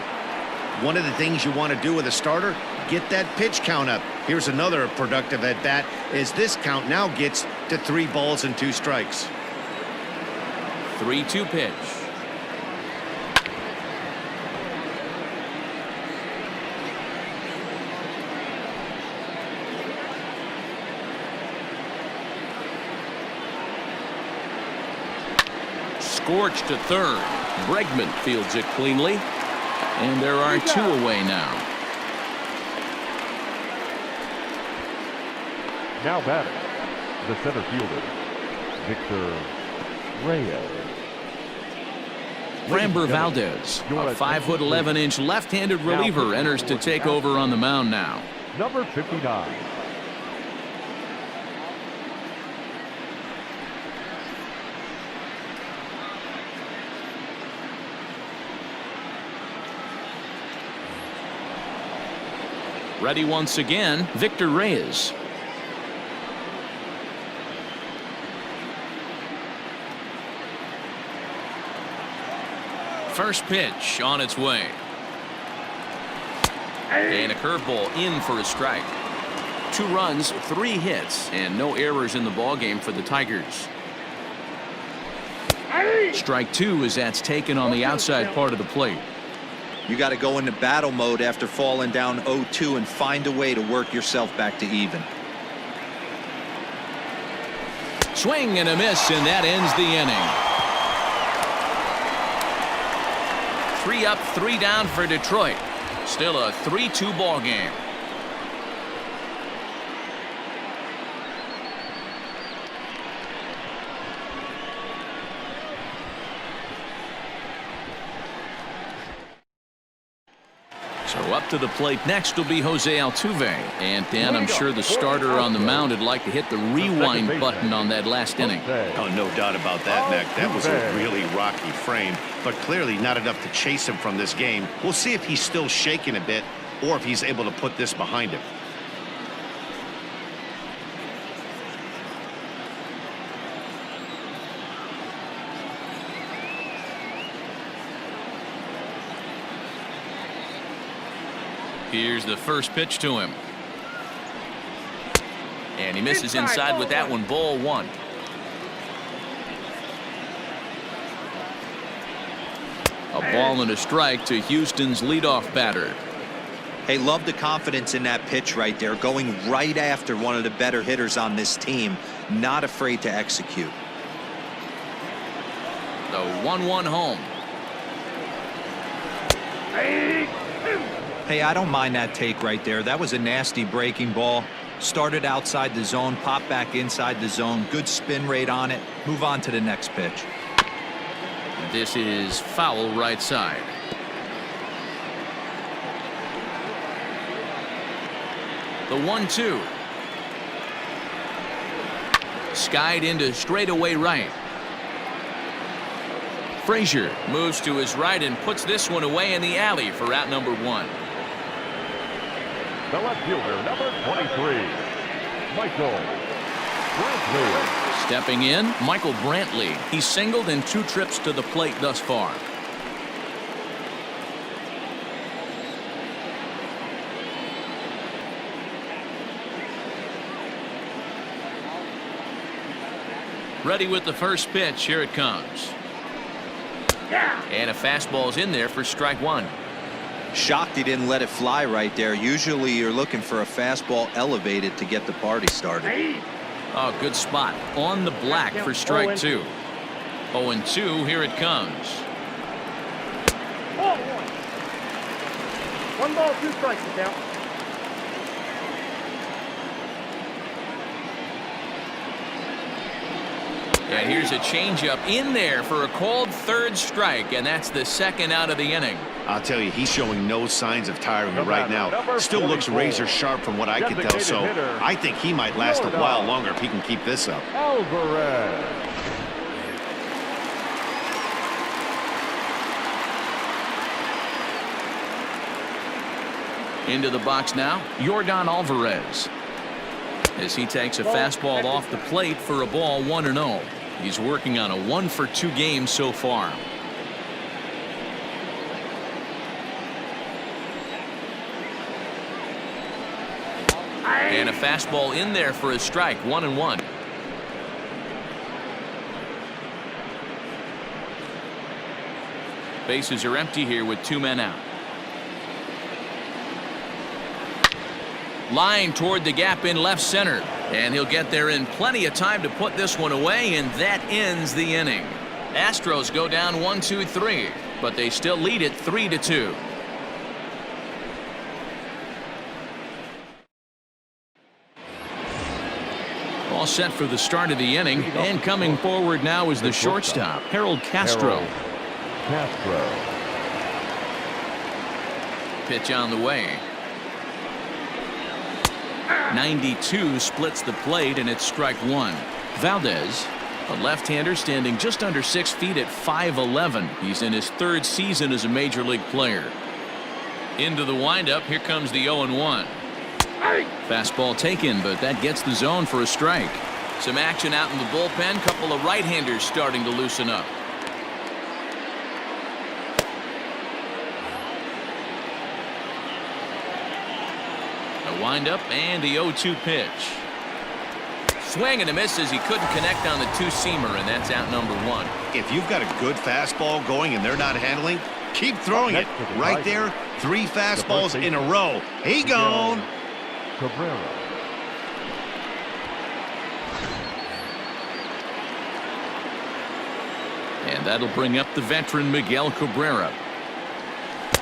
One of the things you want to do with a starter, get that pitch count up. Here's another productive at bat as this count now gets to 3 balls and 2 strikes. 3-2 pitch. Scorched to third. Bregman fields it cleanly. And there are 2 away now. Now batting, the center fielder, Victor Reyes. Framber Valdez, a 5'11" left-handed reliever, enters to take over on the mound now. Number 59. Ready once again, Victor Reyes. First pitch on its way. And a curveball in for a strike. 2 runs, 3 hits, and no errors in the ballgame for the Tigers. Strike 2 as that's taken on the outside part of the plate. You got to go into battle mode after falling down 0-2 and find a way to work yourself back to even. Swing and a miss, and that ends the inning. 3 up, 3 down for Detroit. Still a 3-2 ball game. So up to the plate next will be Jose Altuve. And Dan, I'm sure the starter on the mound would like to hit the rewind button on that last inning. Oh, no doubt about that, Mac. That was a really rocky frame, but clearly not enough to chase him from this game. We'll see if he's still shaking a bit or if he's able to put this behind him. Here's the first pitch to him. And he misses inside with that one. Ball 1. A ball and a strike to Houston's leadoff batter. Hey, love the confidence in that pitch right there, going right after one of the better hitters on this team, not afraid to execute. The 1-1 home. Hey, I don't mind that take right there. That was a nasty breaking ball. Started outside the zone, popped back inside the zone. Good spin rate on it. Move on to the next pitch. This is foul right side. The 1-2. Skied into straightaway right. Frazier moves to his right and puts this one away in the alley for out number 1. The left fielder, number 23, Michael Brantley. Stepping in, Michael Brantley. He's singled in 2 trips to the plate thus far. Ready with the first pitch. Here it comes. And a fastball's in there for strike 1. Shocked he didn't let it fly right there. Usually you're looking for a fastball elevated to get the party started. Oh, good spot. On the black for strike 2. 0-2. Here it comes. 1 ball, 2 strikes to count. And here's a changeup in there for a called 3rd strike, and that's the 2nd out of the inning. I'll tell you, he's showing no signs of tiring right now. Still looks razor sharp from what I can tell, so I think he might last a while longer if he can keep this up. Alvarez. Into the box now, Yordan Alvarez. As he takes a fastball off the plate for a ball, 1-0. He's working on a 1-for-2 game so far. And a fastball in there for a strike. 1-1. Bases are empty here with 2 men out. Line toward the gap in left center, and he'll get there in plenty of time to put this one away, and that ends the inning. Astros go down 1-2-3, but they still lead it 3-2. All set for the start of the inning, and coming forward now is the shortstop, Castro. Pitch on the way. 92 splits the plate, and it's strike 1. Valdez, a left-hander standing just under 6 feet at 5'11". He's in his 3rd season as a major league player. Into the windup. Here comes the 0-1. Fastball taken, but that gets the zone for a strike. Some action out in the bullpen. Couple of right-handers starting to loosen up. Windup and the 0-2 pitch. Swing and a miss as he couldn't connect on the 2-seamer, and that's out number 1. If you've got a good fastball going and they're not handling, keep throwing it. Right there, 3 fastballs in a row. He gone. Cabrera. And that'll bring up the veteran Miguel Cabrera,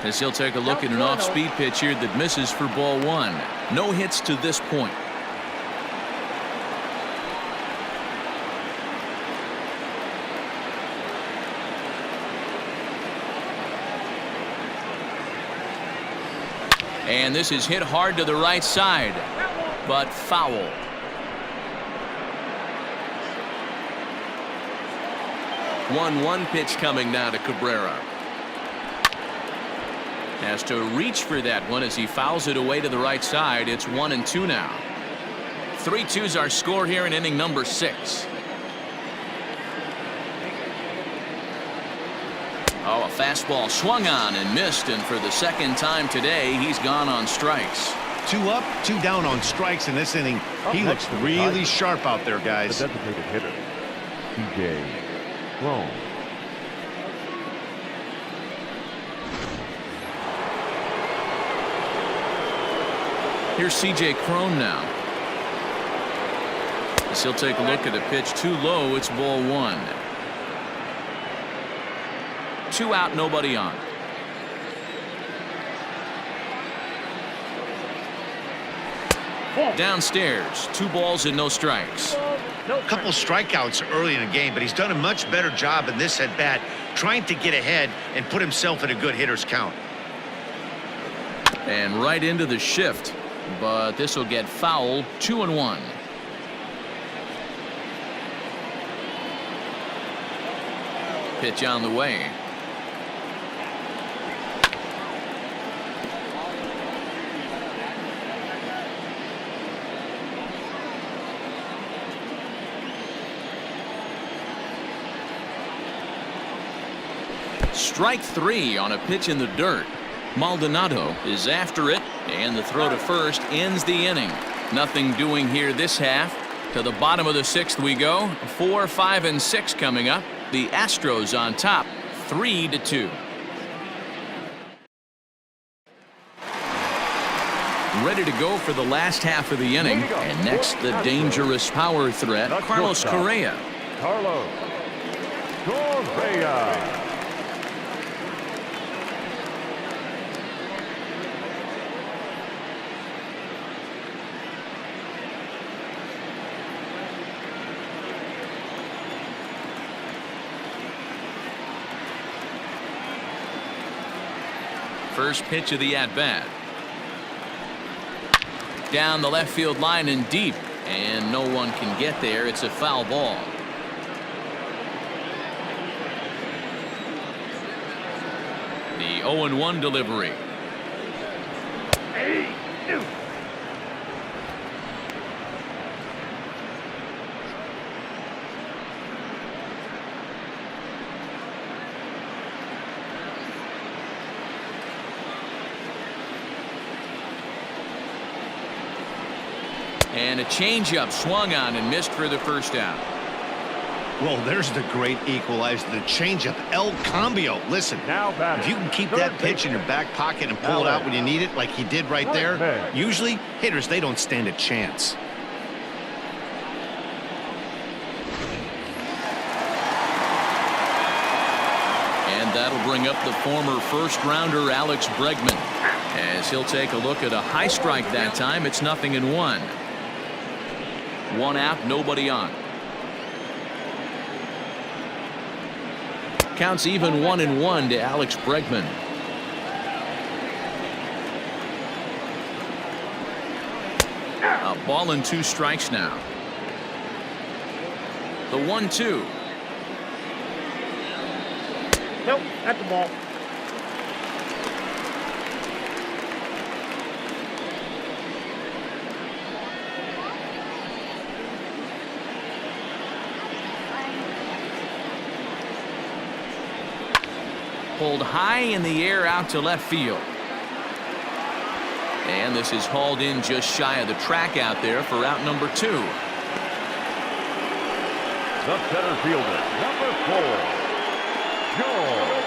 as he'll take a look at an off-speed pitch here that misses for ball 1. No hits to this point. And this is hit hard to the right side, but foul. One pitch coming now to Cabrera. Has to reach for that one as he fouls it away to the right side. It's 1-2 now. 3-2's our score here in inning number 6. Oh, a fastball swung on and missed, and for the 2nd time today, he's gone on strikes. 2 up, 2 down on strikes in this inning. He looks really sharp out there, guys. The designated hitter, Cron. Here's C.J. Cron now. As he'll take a look at a pitch too low. It's ball 1. 2 out, nobody on. Downstairs, 2 balls and no strikes. A couple strikeouts early in the game, but he's done a much better job in this at-bat trying to get ahead and put himself in a good hitter's count. And right into the shift, but this will get fouled. 2-1. Pitch on the way. Strike 3 on a pitch in the dirt. Maldonado is after it, and the throw to first ends the inning. Nothing doing here this half. To the bottom of the 6th we go. 4, 5, and 6 coming up. The Astros on top, 3-2. Ready to go for the last half of the inning. And next, the dangerous power threat, Carlos Correa. Carlos Correa. First pitch of the at-bat. Down the left field line and deep, and no one can get there. It's a foul ball. The 0-1 delivery. And a changeup swung on and missed for the first out. Well, there's the great equalizer, the changeup, El Cambio. Listen, Now if you can keep that pitch in your back pocket and pull it out when you need it, like he did right there, usually hitters, they don't stand a chance. And that'll bring up the former first-rounder Alex Bregman, as he'll take a look at a high strike that time. It's 0-1. One out, nobody on. Counts even 1-1 to Alex Bregman. A ball and 2 strikes now. The 1-2. Nope, that's the ball. Pulled high in the air out to left field. And this is hauled in just shy of the track out there for out number 2. The center fielder, number 4, George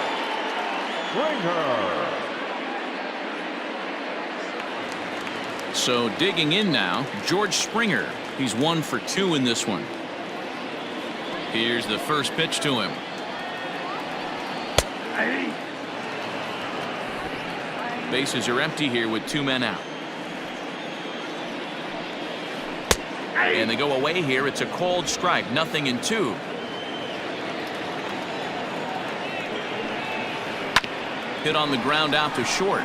Springer. So digging in now, George Springer. He's 1 for 2 in this one. Here's the first pitch to him. Bases are empty here with 2 men out. And they go away here. It's a cold strike, 0-2. Hit on the ground out to short.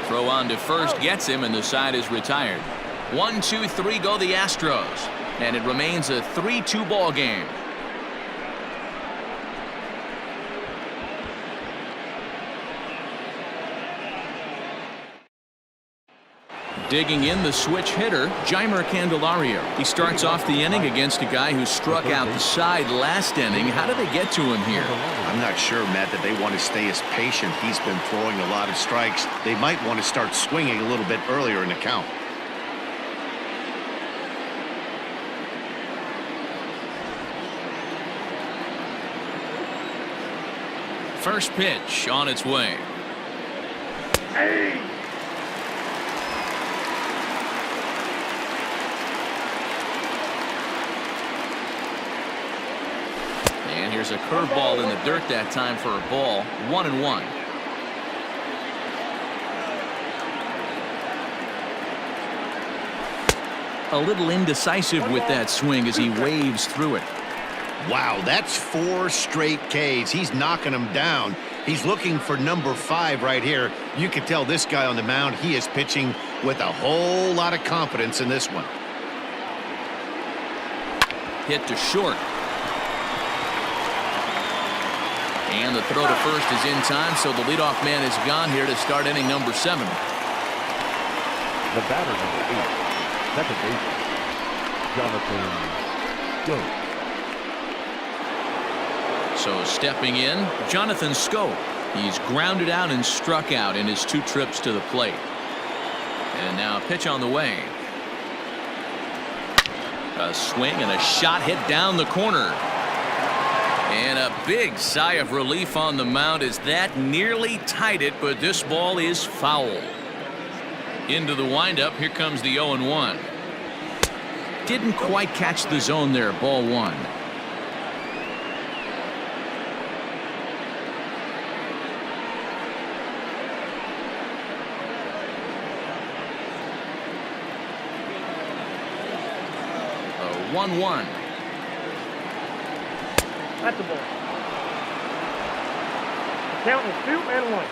Throw on to first gets him, and the side is retired. 1, 2, 3 go the Astros, and it remains a 3-2 ball game. Digging in, the switch hitter, Jeimer Candelario. He starts off the inning against a guy who struck out the side last inning. How did they get to him here? I'm not sure, Matt, that they want to stay as patient. He's been throwing a lot of strikes. They might want to start swinging a little bit earlier in the count. First pitch on its way. And here's a curveball in the dirt that time for a ball. 1-1. A little indecisive with that swing as he waves through it. Wow, that's 4 straight Ks. He's knocking them down. He's looking for number 5 right here. You can tell this guy on the mound, he is pitching with a whole lot of confidence in this one. Hit to short. And the throw to first is in time, so the leadoff man is gone here to start inning number 7. The batter, number 8, second baseman, Jonathan Schoop. So stepping in, Jonathan Schoop. He's grounded out and struck out in his 2 trips to the plate. And now a pitch on the way. A swing and a shot hit down the corner. And a big sigh of relief on the mound as that nearly tied it, but this ball is foul. Into the windup, here comes the 0-1. Didn't quite catch the zone there, ball 1. A 1-1. That's the ball. Count is 2-1.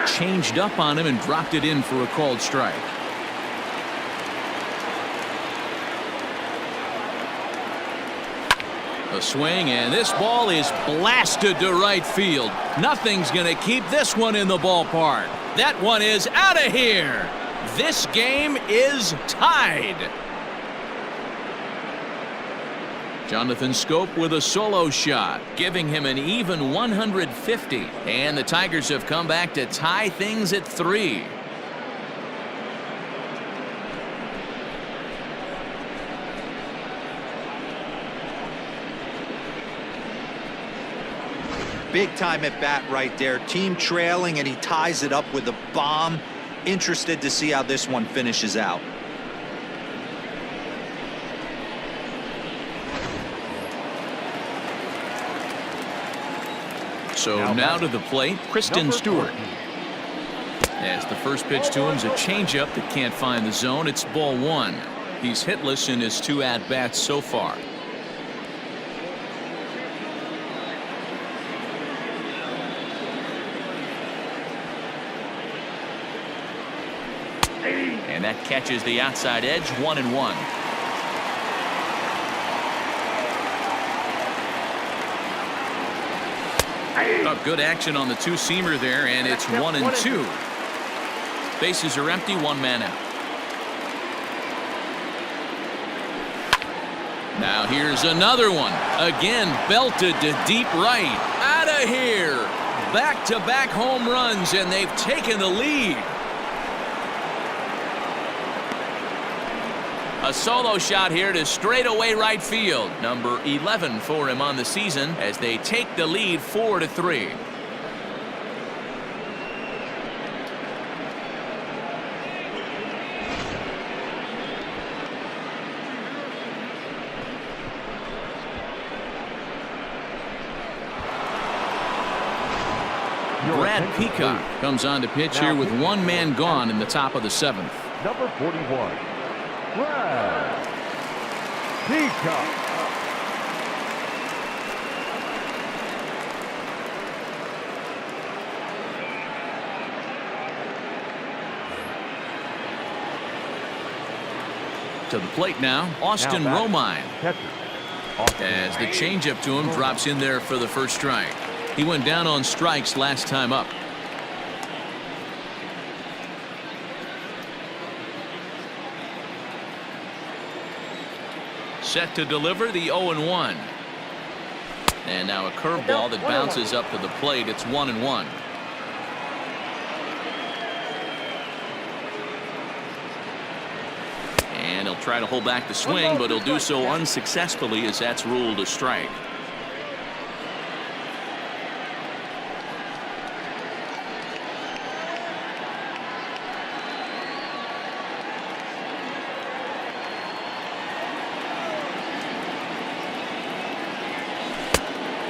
Changed up on him and dropped it in for a called strike. A swing, and this ball is blasted to right field. Nothing's going to keep this one in the ballpark. That one is out of here. This game is tied. Jonathan Schoop with a solo shot, giving him an even 150. And the Tigers have come back to tie things at 3. Big time at bat right there. Team trailing, and he ties it up with a bomb. Interested to see how this one finishes out. So now to the plate, Christin Stewart. As the first pitch to him is a changeup that can't find the zone. It's ball 1. He's hitless in his 2 at-bats so far. And that catches the outside edge, 1-1. Oh, good action on the 2-seamer there, and it's 1-2. Bases are empty, 1 man out. Now here's another one. Again, belted to deep right. Out of here. Back-to-back home runs, and they've taken the lead. A solo shot here to straightaway right field. Number 11 for him on the season as they take the lead 4-3. Brad Peacock comes on to pitch here with 1 man gone in the top of the 7th. Number 41. Brad Peacock. To the plate now, Austin Romine. As the changeup to him drops in there for the first strike. He went down on strikes last time up. Set to deliver the 0-1. And now a curveball that bounces up to the plate. It's 1-1. And he'll try to hold back the swing, but he'll do so unsuccessfully as that's ruled a strike.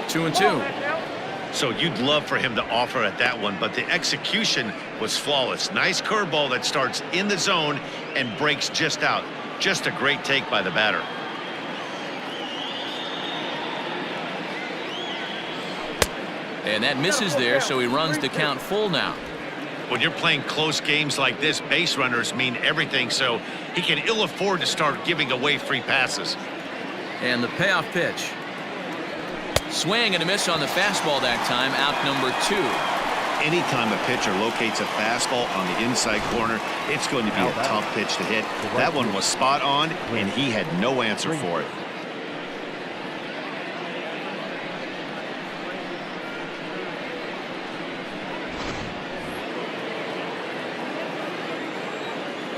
Two and two. So you'd love for him to offer at that one, but the execution was flawless. Nice curveball that starts in the zone and breaks just out. Just a great take by the batter. And that misses there, so he runs the count full now. When you're playing close games like this, base runners mean everything, so he can ill afford to start giving away free passes. And the payoff pitch. Swing and a miss on the fastball that time. Out number 2. Anytime a pitcher locates a fastball on the inside corner, it's going to be a tough pitch to hit. That one was spot on, and he had no answer for it.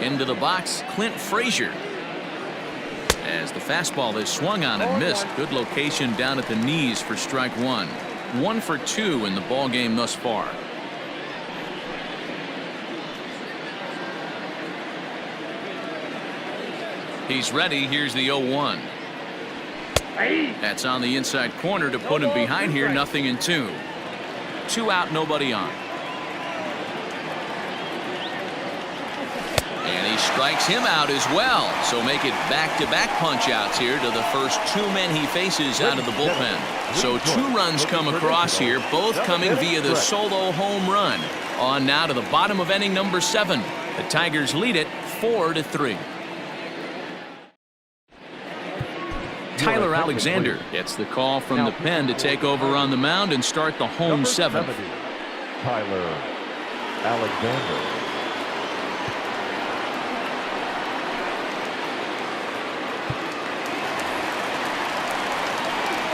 Into the box, Clint Frazier. As the fastball is swung on and missed. Good location down at the knees for strike 1. 1 for 2 in the ball game thus far. He's ready. Here's the 0-1. That's on the inside corner to put him behind here. 0-2. 2 out, nobody on. And he strikes him out as well. So make it back-to-back punch-outs here to the first 2 men he faces out of the bullpen. So 2 runs come across here, both coming via the solo home run. On now to the bottom of inning number 7. The Tigers lead it 4-3. Tyler Alexander gets the call from the pen to take over on the mound and start the home 7th. Tyler Alexander.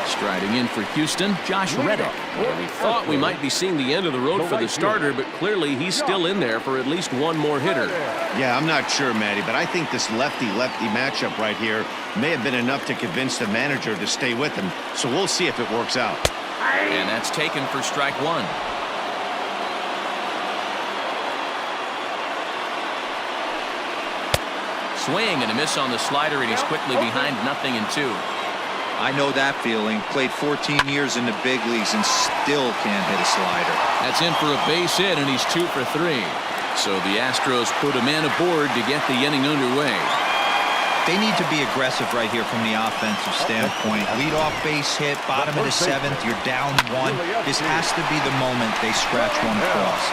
Striding in for Houston, Josh Reddick. We thought we might be seeing the end of the road for the starter, but clearly he's still in there for at least one more hitter. Yeah, I'm not sure, Matty, but I think this lefty-lefty matchup right here may have been enough to convince the manager to stay with him. So we'll see if it works out. And that's taken for strike 1. Swing and a miss on the slider, and he's quickly behind 0-2. I know that feeling. Played 14 years in the big leagues and still can't hit a slider. That's in for a base hit, and he's 2 for 3. So the Astros put a man aboard to get the inning underway. They need to be aggressive right here from the offensive standpoint. Lead-off base hit, bottom of the 7th, you're down 1. This has to be the moment they scratch one across.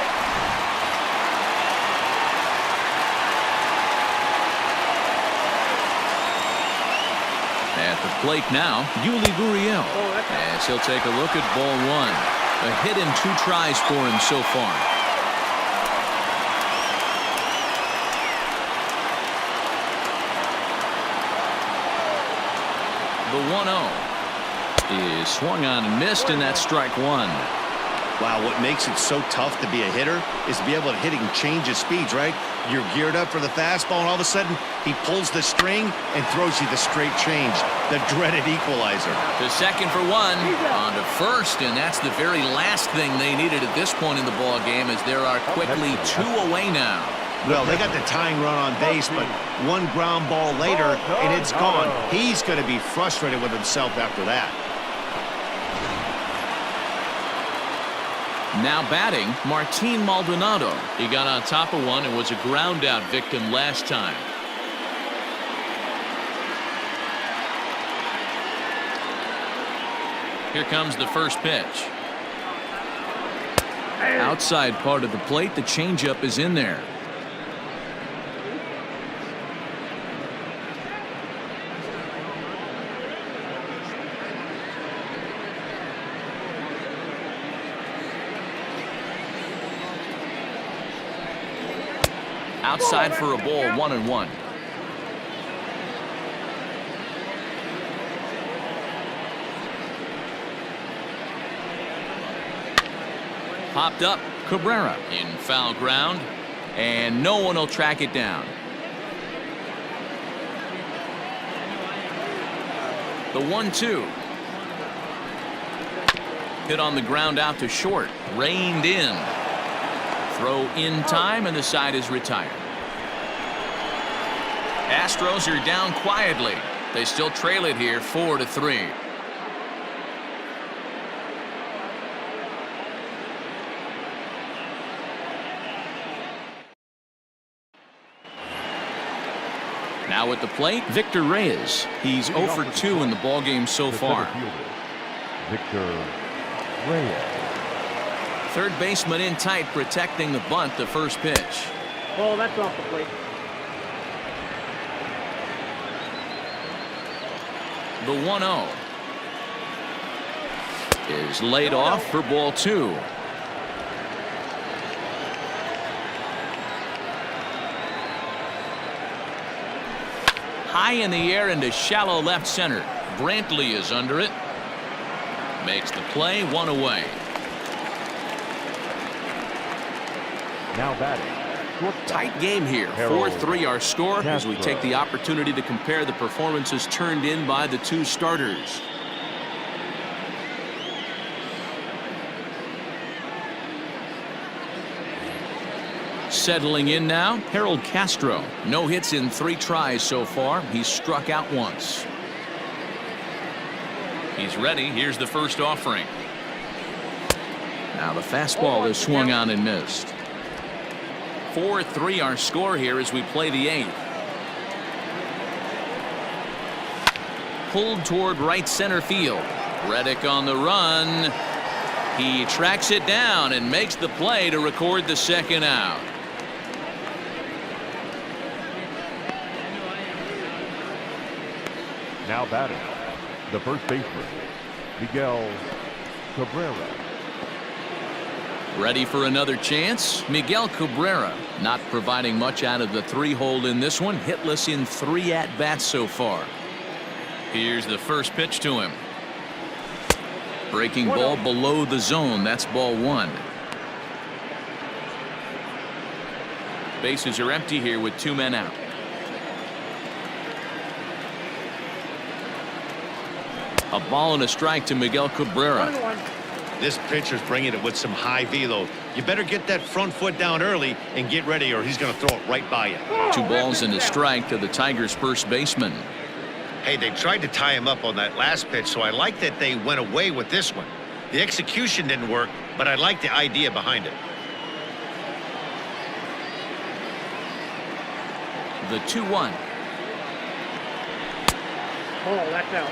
At the plate now, Yuli Gurriel. As he'll take a look at ball 1. A hit in 2 tries for him so far. The 1-0 is swung on and missed, and that's strike 1. Wow, what makes it so tough to be a hitter is to be able to hit and change his speeds, right? You're geared up for the fastball, and all of a sudden, he pulls the string and throws you the straight change, the dreaded equalizer. To second for 1, on to first, and that's the very last thing they needed at this point in the ball game, as there are quickly 2 away now. Well, they got the tying run on base, but 1 ground ball later, and it's gone. He's going to be frustrated with himself after that. Now batting, Martin Maldonado. He got on top of 1 and was a ground out victim last time. Here comes the first pitch. Outside part of the plate, the changeup is in there. Outside for a ball, 1-1. Popped up, Cabrera in foul ground, and no one will track it down. The 1-2. Hit on the ground out to short, reined in. Throw in time, and the side is retired. Astros are down quietly. They still trail it here 4-3. Now at the plate, Victor Reyes. He's 0 for 2 in the ballgame so far. Victor Reyes. Third baseman in tight, protecting the bunt, the first pitch. Oh, that's off the plate. The 1-0 is laid off for ball 2. High in the air into shallow left center. Brantley is under it. Makes the play, 1 away. Now batting. Tight game here. 4-3 our score as we take the opportunity to compare the performances turned in by the two starters. Settling in now, Harold Castro. No hits in 3 tries so far. He's struck out once. He's ready. Here's the first offering. Now the fastball is swung on and missed. 4-3 our score here as we play the 8th. Pulled toward right center field. Reddick on the run. He tracks it down and makes the play to record the second out. Now batting. The first baseman, Miguel Cabrera. Ready for another chance? Miguel Cabrera not providing much out of the 3-hole in this one. Hitless in 3 at-bats so far. Here's the first pitch to him. Breaking ball below the zone. That's ball 1. Bases are empty here with 2 men out. A ball and a strike to Miguel Cabrera. This pitcher's bringing it with some high velo. You better get that front foot down early and get ready, or he's going to throw it right by you. 2 balls and a strike to the Tigers' first baseman. Hey, they tried to tie him up on that last pitch, so I like that they went away with this one. The execution didn't work, but I like the idea behind it. The 2-1. Oh, that's out.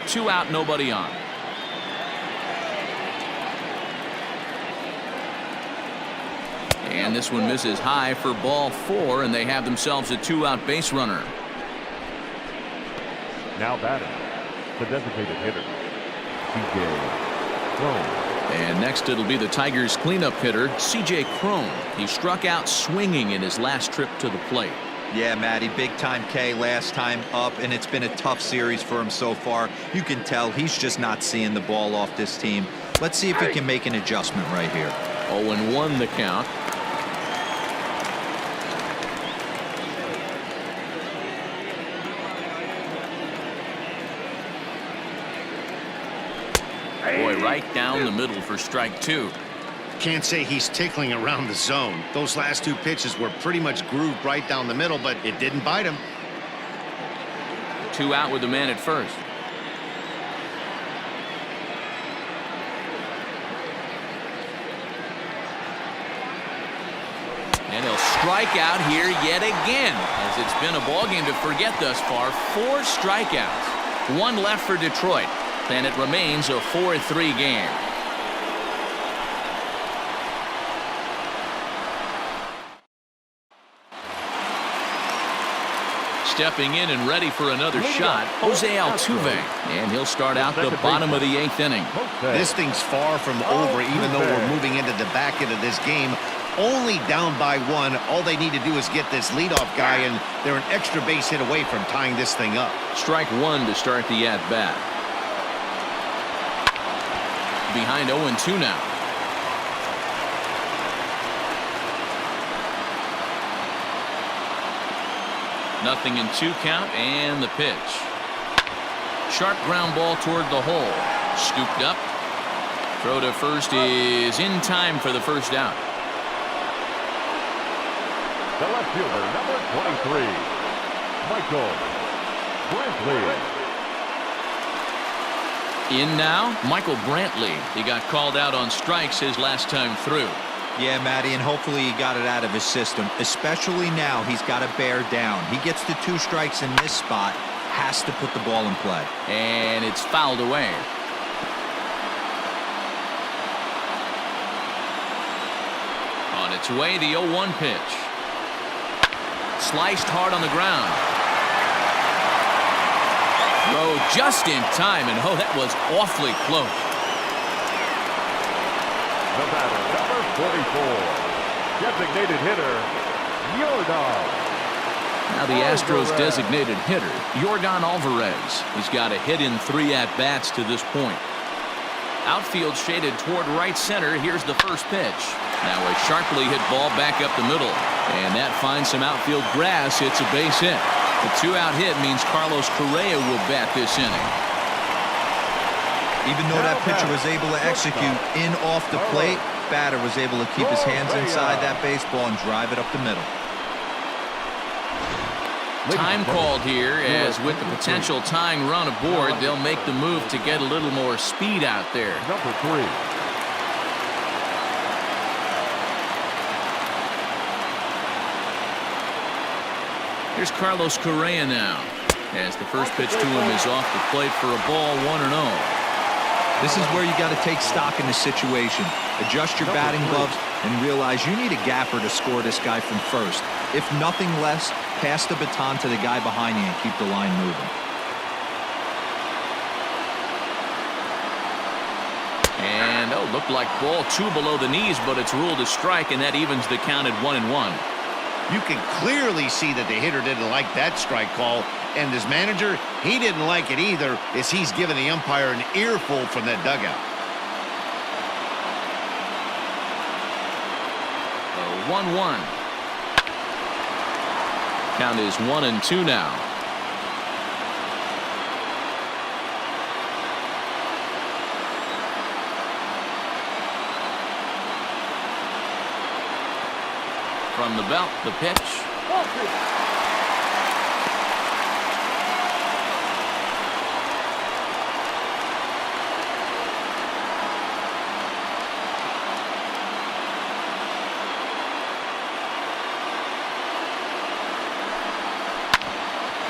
Two out, nobody on. And this one misses high for ball 4, and they have themselves a 2-out base runner. Now batting. The designated hitter, Cron. And next it'll be the Tigers cleanup hitter, C.J. Cron. He struck out swinging in his last trip to the plate. Yeah, Matty, big time K last time up, and it's been a tough series for him so far. You can tell he's just not seeing the ball off this team. Let's see if he can make an adjustment right here. 0-1 the count. Boy, right down the middle for strike 2. Can't say he's tickling around the zone. Those last 2 pitches were pretty much grooved right down the middle, but it didn't bite him. 2 out with the man at first. And he'll strike out here yet again, as it's been a ballgame to forget thus far. 4 strikeouts. 1 left for Detroit, and it remains a 4-3 game. Stepping in and ready for another shot, Jose Altuve, and he'll start out the bottom of the 8th inning. This thing's far from over, even though we're moving into the back end of this game. Only down by 1. All they need to do is get this leadoff guy, and they're an extra base hit away from tying this thing up. Strike 1 to start the at-bat. Behind 0-2 now. Nothing in 2 count, and the pitch. Sharp ground ball toward the hole. Scooped up. Throw to first is in time for the first out. The left fielder, number 23, Michael Brantley. In now, Michael Brantley. He got called out on strikes his last time through. Yeah, Matty, and hopefully he got it out of his system. Especially now, he's got to bear down. He gets the 2 strikes in this spot, has to put the ball in play. And it's fouled away. Bats away the 0-1 pitch. Sliced hard on the ground. Throw just in time, and that was awfully close. The batter, number 44, designated hitter, Yordan. Now the Astros designated hitter, Yordan Alvarez. He's got a hit in 3 at-bats to this point. Outfield shaded toward right center. Here's the first pitch. Now a sharply hit ball back up the middle. And that finds some outfield grass. It's a base hit. The 2-out hit means Carlos Correa will bat this inning. Even though that pitcher was able to execute in off the plate, batter was able to keep his hands inside that baseball and drive it up the middle. Time called here, as with the potential tying run aboard, they'll make the move to get a little more speed out there. Number 3. Here's Carlos Correa now, as the first pitch to him is off the plate for a ball, 1-0. This is where you got to take stock in the situation. Adjust your batting gloves and realize you need a gapper to score this guy from first. If nothing less, pass the baton to the guy behind you and keep the line moving. And looked like ball 2 below the knees, but it's ruled a strike, and that evens the count at 1-1. You can clearly see that the hitter didn't like that strike call, and his manager, he didn't like it either, as he's given the umpire an earful from that dugout. 1-1. Count is 1-2 now. From the belt, the pitch.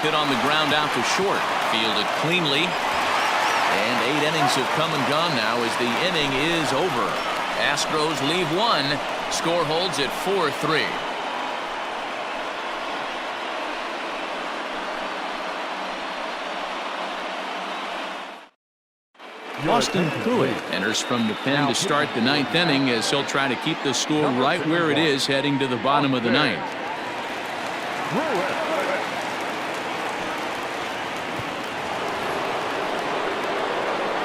Hit on the ground out to short. Fielded cleanly. And 8 innings have come and gone now as the inning is over. Astros leave 1. Score holds at 4-3. Austin Pruitt enters from the pen to start the 9th inning, as he'll try to keep the score right where it is heading to the bottom of the 9th.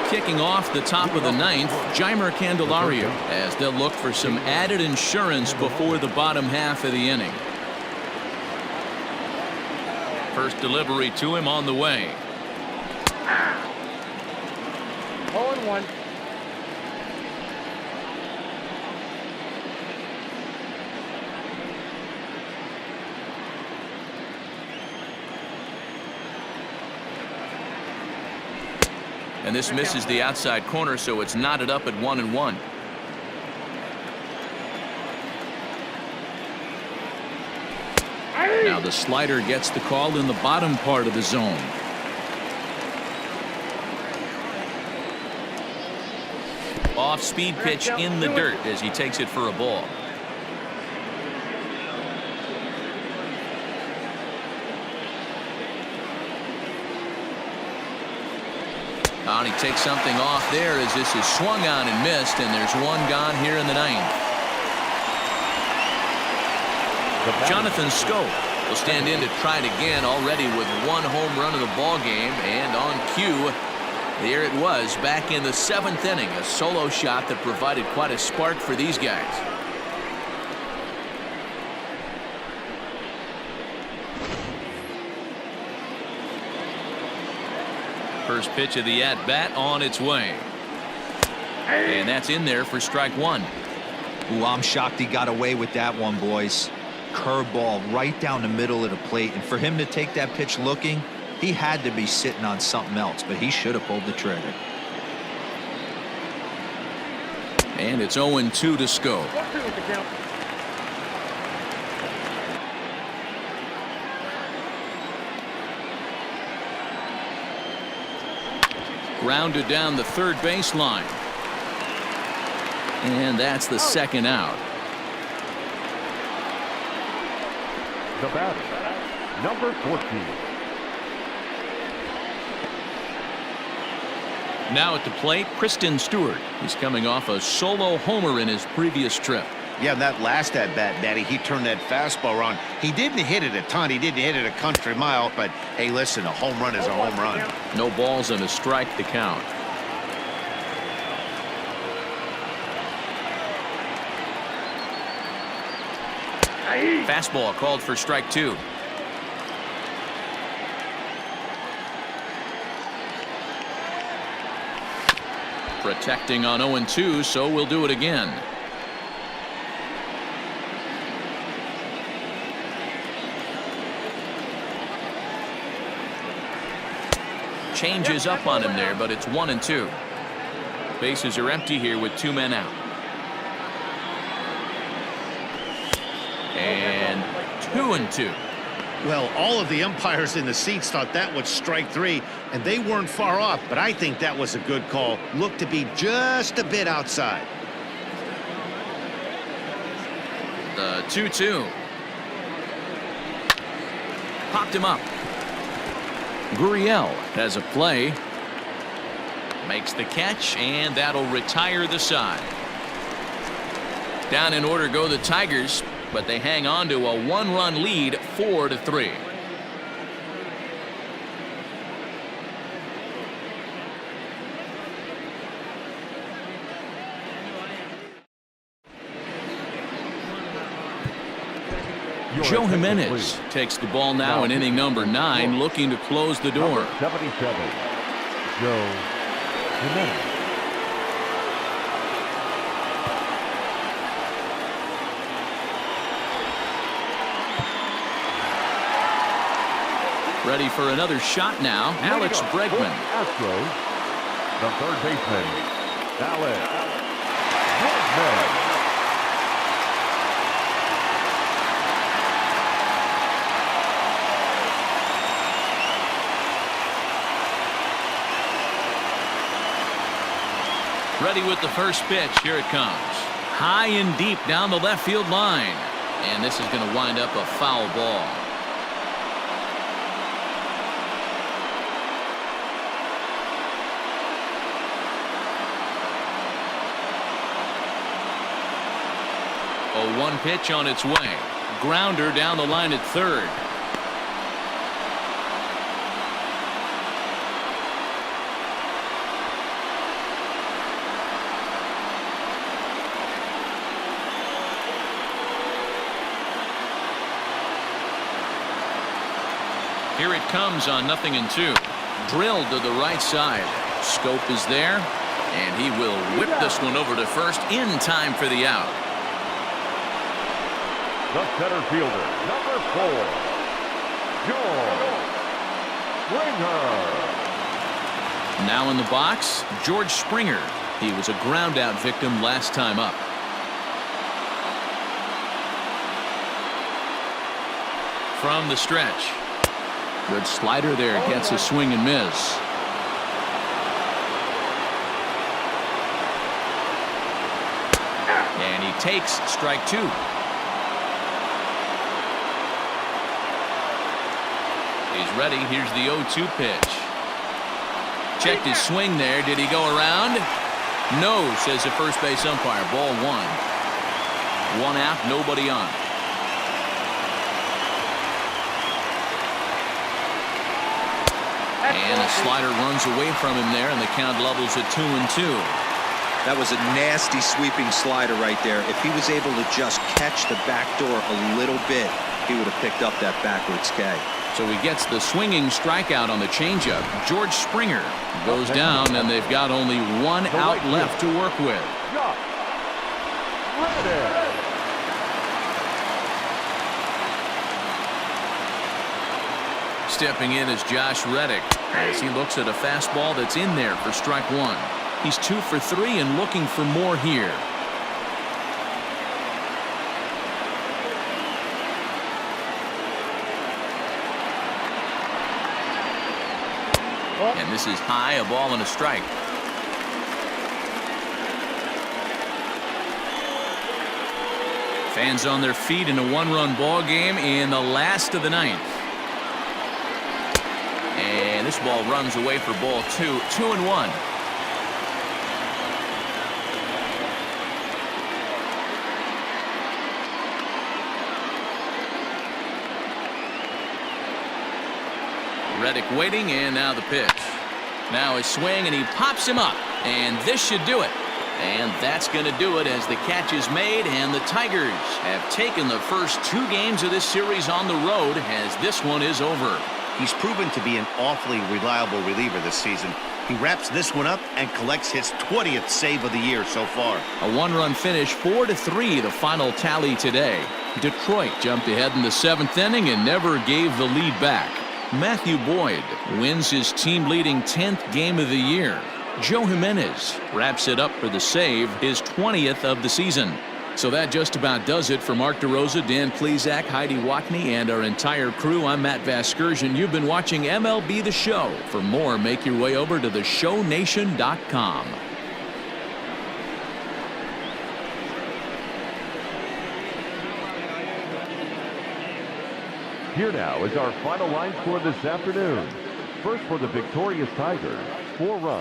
Kicking off the top of the 9th, Jeimer Candelario, as they'll look for some added insurance before the bottom half of the inning. First delivery to him on the way. 0-1. And this misses the outside corner, so it's knotted up at 1-1. Now the slider gets the call in the bottom part of the zone. Off-speed pitch in the dirt as he takes it for a ball. And he takes something off there as this is swung on and missed, and there's one gone here in the 9th. Jonathan Schoop will stand in to try it again, already with 1 home run of the ball game, and on cue, there it was back in the 7th inning, a solo shot that provided quite a spark for these guys. First pitch of the at-bat on its way. And that's in there for strike 1. Ooh, I'm shocked he got away with that one, boys. Curveball right down the middle of the plate, and for him to take that pitch looking, he had to be sitting on something else, but he should have pulled the trigger. And it's 0-2 to Schoop. Grounded down the third baseline. And that's the 2nd out. The batter, number 14. Now at the plate, Christin Stewart. He's coming off a solo homer in his previous trip. Yeah, that last at-bat, Daddy, he turned that fastball around. He didn't hit it a ton. He didn't hit it a country mile. But, hey, listen, a home run is a home run. No balls and a strike to count. Fastball called for strike 2. Protecting on 0-2, so we'll do it again. Changes up on him there, but it's 1-2. Bases are empty here with 2 men out. And 2-2. Well, all of the umpires in the seats thought that was strike 3, and they weren't far off, but I think that was a good call. Looked to be just a bit outside. The 2-2. Popped him up. Gurriel has a play. Makes the catch, and that'll retire the side. Down in order go the Tigers, but they hang on to a 1-run lead, 4-3. Joe Jimenez takes the ball now in inning number 9, looking to close the door. 77, Joe Jimenez. Ready for another shot now, Alex Bregman. Astros, the third baseman, Alex Bregman. Ready with the first pitch. Here it comes. High and deep down the left field line. And this is going to wind up a foul ball. A 1 pitch on its way. Grounder down the line at third. Here it comes on 0-2. Drilled to the right side. Schoop is there, and he will whip this one over to first in time for the out. The center fielder, number 4, George Springer. Now in the box, George Springer. He was a ground out victim last time up. From the stretch. Good slider there, gets a swing and miss. And he takes strike 2. He's ready. Here's the 0-2 pitch. Checked his swing there. Did he go around? No, says the first base umpire. Ball 1. 1 out, nobody on. And the slider runs away from him there, and the count levels at 2-2. That was a nasty sweeping slider right there. If he was able to just catch the back door a little bit, he would have picked up that backwards K. So he gets the swinging strikeout on the changeup. George Springer goes down, and they've got only 1 out left to work with. Stepping in is Josh Reddick as he looks at a fastball that's in there for strike 1. He's 2 for 3 and looking for more here. And this is high, a ball and a strike. Fans on their feet in a one-run ball game in the last of the ninth. And this ball runs away for ball 2, 2-1. Reddick waiting, and now the pitch. Now his swing, and he pops him up, and this should do it. And that's going to do it as the catch is made, and the Tigers have taken the first 2 games of this series on the road as this one is over. He's proven to be an awfully reliable reliever this season. He wraps this one up and collects his 20th save of the year so far. A one-run finish, 4-3, the final tally today. Detroit jumped ahead in the 7th inning and never gave the lead back. Matthew Boyd wins his team-leading 10th game of the year. Joe Jimenez wraps it up for the save, his 20th of the season. So that just about does it for Mark DeRosa, Dan Plesac, Heidi Watney, and our entire crew. I'm Matt Vasgersian. You've been watching MLB The Show. For more, make your way over to theshownation.com. Here now is our final line score this afternoon. First for the victorious Tigers, 4 runs.